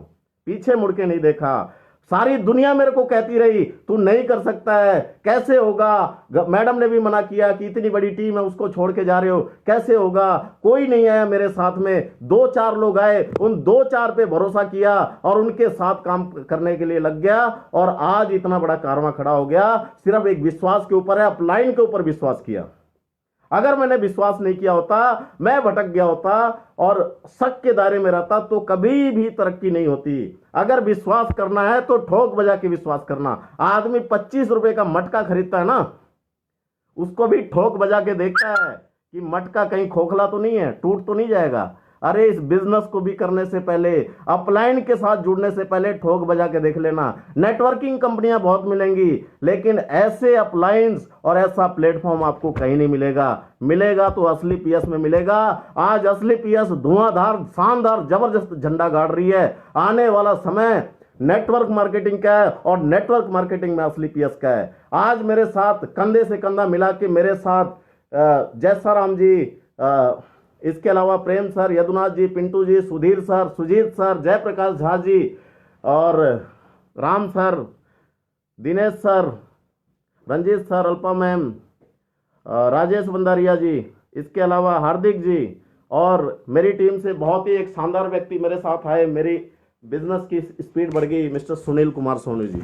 पीछे मुड़ के नहीं देखा। सारी दुनिया मेरे को कहती रही तू नहीं कर सकता है, कैसे होगा, मैडम ने भी मना किया कि इतनी बड़ी टीम है उसको छोड़ के जा रहे हो, कैसे होगा। कोई नहीं आया मेरे साथ में, 2-4 लोग आए, उन 2-4 पे भरोसा किया और उनके साथ काम करने के लिए लग गया, और आज इतना बड़ा कारवां खड़ा हो गया। सिर्फ एक विश्वास के ऊपर है, अपलाइन के ऊपर विश्वास किया। अगर मैंने विश्वास नहीं किया होता, मैं भटक गया होता और शक के दायरे में रहता, तो कभी भी तरक्की नहीं होती। अगर विश्वास करना है तो ठोक बजा के विश्वास करना। आदमी 25 रुपए का मटका खरीदता है ना, उसको भी ठोक बजा के देखता है कि मटका कहीं खोखला तो नहीं है, टूट तो नहीं जाएगा। अरे इस बिजनेस को भी करने से पहले, अपलाइन के साथ जुड़ने से पहले ठोक बजा के देख लेना। नेटवर्किंग कंपनियां बहुत मिलेंगी, लेकिन ऐसे अपलाइंस और ऐसा प्लेटफॉर्म आपको कहीं नहीं मिलेगा। मिलेगा तो असली पीएस में मिलेगा। आज असली पीएस धुआंधार, शानदार, जबरदस्त झंडा गाड़ रही है। आने वाला समय नेटवर्क मार्केटिंग का है, और नेटवर्क मार्केटिंग में असली पीएस का है। आज मेरे साथ कंधे से कंधा मिला के मेरे साथ जयसाराम जी, इसके अलावा Prem sir, Yadunath ji, Pintu ji, Sudhir sir, Sujit sir, Jayprakash Jha ji, और Ram sir, Dinesh sir, Ranjit sir, Alpa ma'am, Rajesh Bandariya ji, इसके अलावा हार्दिक जी, और मेरी टीम से बहुत ही एक शानदार व्यक्ति मेरे साथ आए। मेरी बिजनेस की स्पीड बढ़ गई, मिस्टर सुनील कुमार सोनी जी।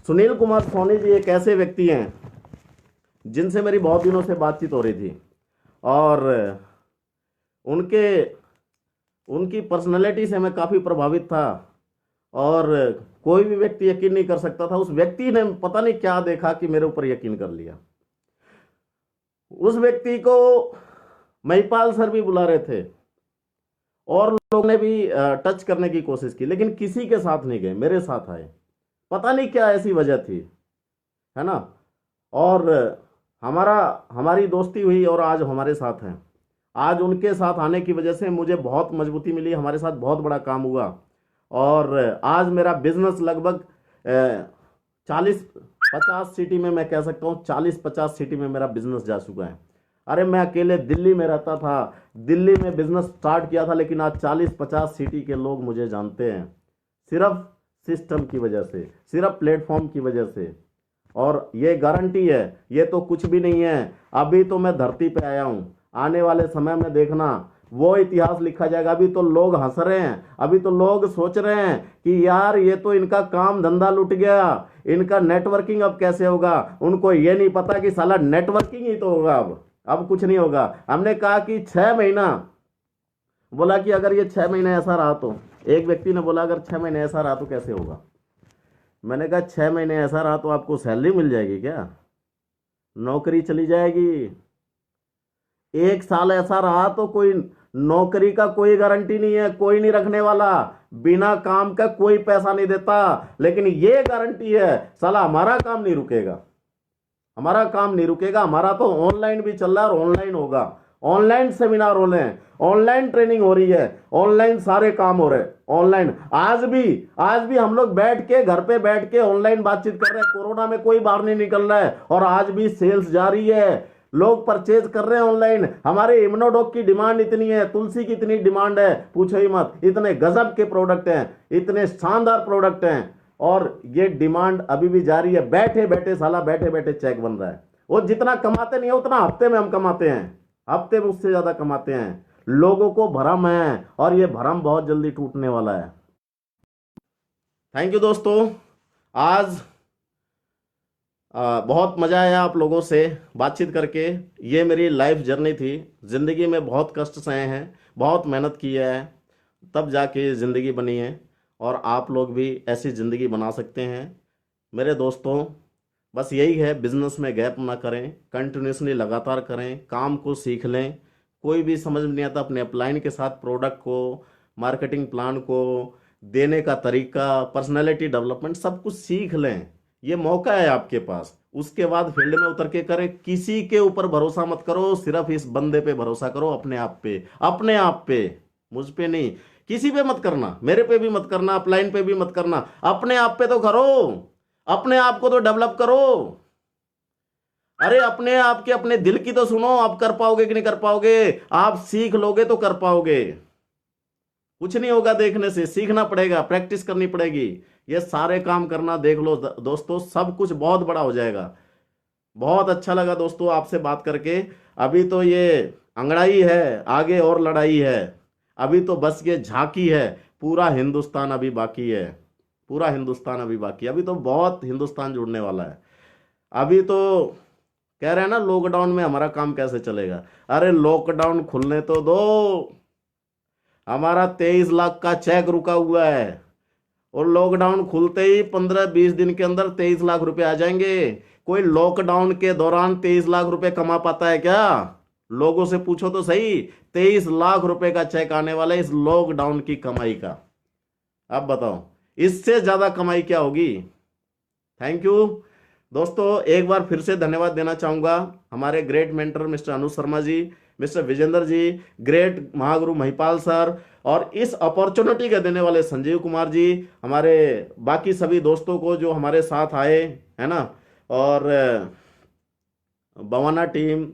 सुनील कुमार सोनी जी एक ऐसे व्यक्ति हैं जिनसे मेरी बहुत दिनों से बातचीत हो रही थी, और उनकी पर्सनैलिटी से मैं काफ़ी प्रभावित था, और कोई भी व्यक्ति यकीन नहीं कर सकता था। उस व्यक्ति ने पता नहीं क्या देखा कि मेरे ऊपर यकीन कर लिया। उस व्यक्ति को महिपाल सर भी बुला रहे थे और लोगों ने भी टच करने की कोशिश की, लेकिन किसी के साथ नहीं गए, मेरे साथ आए। पता नहीं क्या ऐसी वजह थी, है ना। और हमारी दोस्ती हुई और आज हमारे साथ हैं। आज उनके साथ आने की वजह से मुझे बहुत मजबूती मिली, हमारे साथ बहुत बड़ा काम हुआ और आज मेरा बिजनेस लगभग 40-50 सिटी में, मैं कह सकता हूँ 40-50 सिटी में मेरा बिजनेस जा चुका है। अरे मैं अकेले दिल्ली में रहता था, दिल्ली में बिजनेस स्टार्ट किया था, लेकिन आज 40-50 सिटी के लोग मुझे जानते हैं, सिर्फ सिस्टम की वजह से, सिर्फ प्लेटफॉर्म की वजह से। और ये गारंटी है, ये तो कुछ भी नहीं है, अभी तो मैं धरती पे आया हूँ। आने वाले समय में देखना वो इतिहास लिखा जाएगा। अभी तो लोग हंस रहे हैं, अभी तो लोग सोच रहे हैं कि यार ये तो इनका काम धंधा लुट गया, इनका नेटवर्किंग अब कैसे होगा। उनको ये नहीं पता कि साला नेटवर्किंग ही तो होगा, अब कुछ नहीं होगा। हमने कहा कि 6 महीना, बोला कि अगर ये 6 महीने ऐसा रहा तो, एक व्यक्ति ने बोला अगर 6 महीने ऐसा रहा तो कैसे होगा। मैंने कहा 6 महीने ऐसा रहा तो आपको सैलरी मिल जाएगी क्या, नौकरी चली जाएगी। 1 साल ऐसा रहा तो कोई नौकरी का कोई गारंटी नहीं है, कोई नहीं रखने वाला, बिना काम का कोई पैसा नहीं देता। लेकिन ये गारंटी है साला हमारा काम नहीं रुकेगा, हमारा काम नहीं रुकेगा। हमारा तो ऑनलाइन भी चल रहा है और ऑनलाइन होगा, ऑनलाइन सेमिनार हो रहे हैं, ऑनलाइन ट्रेनिंग हो रही है, ऑनलाइन सारे काम हो रहे हैं, ऑनलाइन। आज भी हम लोग बैठ के घर पे बैठ के ऑनलाइन बातचीत कर रहे हैं। कोरोना में कोई बाहर नहीं निकल रहा है और आज भी सेल्स जारी है, लोग परचेज कर रहे हैं ऑनलाइन। हमारे इम्यूनोडॉक की डिमांड इतनी है, तुलसी की इतनी डिमांड है, पूछो ही मत। इतने गजब के प्रोडक्ट हैं, इतने शानदार प्रोडक्ट हैं और ये डिमांड अभी भी जारी है। बैठे बैठे साला बैठे बैठे चेक बन रहा है। वो जितना कमाते नहीं है उतना हफ्ते में हम कमाते हैं, हफ्ते में उससे ज्यादा कमाते हैं। लोगों को भरम है और ये भरम बहुत जल्दी टूटने वाला है। थैंक यू दोस्तों, आज बहुत मज़ा आया आप लोगों से बातचीत करके। ये मेरी लाइफ जर्नी थी, ज़िंदगी में बहुत कष्ट सहे हैं, बहुत मेहनत की है, तब जाके ज़िंदगी बनी है और आप लोग भी ऐसी ज़िंदगी बना सकते हैं। मेरे दोस्तों बस यही है, बिजनेस में गैप ना करें, कंटिन्यूसली लगातार करें, काम को सीख लें। कोई भी समझ में नहीं आता अपने अपलाइन के साथ प्रोडक्ट को, मार्केटिंग प्लान को, देने का तरीका, पर्सनैलिटी डेवलपमेंट सब कुछ सीख लें। ये मौका है आपके पास। उसके बाद फील्ड में उतर के करें। किसी के ऊपर भरोसा मत करो, सिर्फ इस बंदे पे भरोसा करो, अपने आप पे, अपने आप पे, मुझ पे नहीं, किसी पे मत करना, मेरे पे भी मत करना, अपलाइन पे भी मत करना, अपने आप पे तो करो, अपने आप को तो डेवलप करो। अरे अपने आप के, अपने दिल की तो सुनो, आप कर पाओगे कि नहीं कर पाओगे। आप सीख लोगे तो कर पाओगे, कुछ नहीं होगा देखने से, सीखना पड़ेगा, प्रैक्टिस करनी पड़ेगी। ये सारे काम करना, देख लो दोस्तों, सब कुछ बहुत बड़ा हो जाएगा। बहुत अच्छा लगा दोस्तों आपसे बात करके। अभी तो ये अंगड़ाई है, आगे और लड़ाई है। अभी तो बस ये झांकी है, पूरा हिंदुस्तान अभी बाकी है, पूरा हिंदुस्तान अभी बाकी है। अभी तो बहुत हिंदुस्तान जुड़ने वाला है। अभी तो कह रहे हैं ना लॉकडाउन में हमारा काम कैसे चलेगा। अरे लॉकडाउन खुलने तो दो, हमारा 23 लाख का चेक रुका हुआ है और लॉकडाउन खुलते ही 15-20 दिन के अंदर 23 लाख रुपए आ जाएंगे। कोई लॉकडाउन के दौरान 23 लाख रुपए कमा पाता है क्या? लोगों से पूछो तो सही। 23 लाख रुपए का चेक आने वाला है इस लॉकडाउन की कमाई का। अब बताओ इससे ज्यादा कमाई क्या होगी। थैंक यू दोस्तों, एक बार फिर से धन्यवाद देना चाहूंगा हमारे great mentor mister Anuj Sharma जी, मिस्टर विजेंद्र जी, ग्रेट महागुरु महिपाल सर और इस अपॉर्चुनिटी का देने वाले संजीव कुमार जी, हमारे बाकी सभी दोस्तों को जो हमारे साथ आए, है ना, और Bawana team,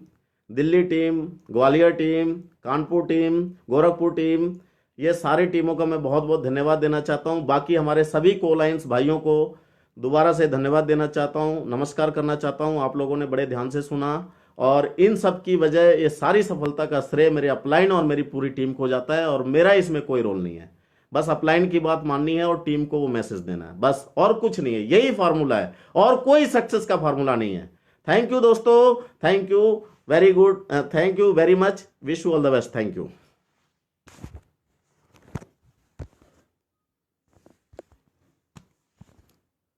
Delhi team, Gwalior team, Kanpur team, Gorakhpur team, ये सारी टीमों का मैं बहुत बहुत धन्यवाद देना चाहता हूँ। बाकी हमारे सभी कोलाइंस भाइयों को दोबारा से धन्यवाद देना चाहता हूँ, नमस्कार करना चाहता हूँ। आप लोगों ने बड़े ध्यान से सुना और इन सब की वजह, ये सारी सफलता का श्रेय मेरे अपलाइन और मेरी पूरी टीम को जाता है और मेरा इसमें कोई रोल नहीं है। बस अपलाइन की बात माननी है और टीम को वो मैसेज देना है, बस, और कुछ नहीं है। यही फार्मूला है और कोई सक्सेस का फार्मूला नहीं है। थैंक यू दोस्तों, thank you very good, thank you very much, wish you all the best, thank you.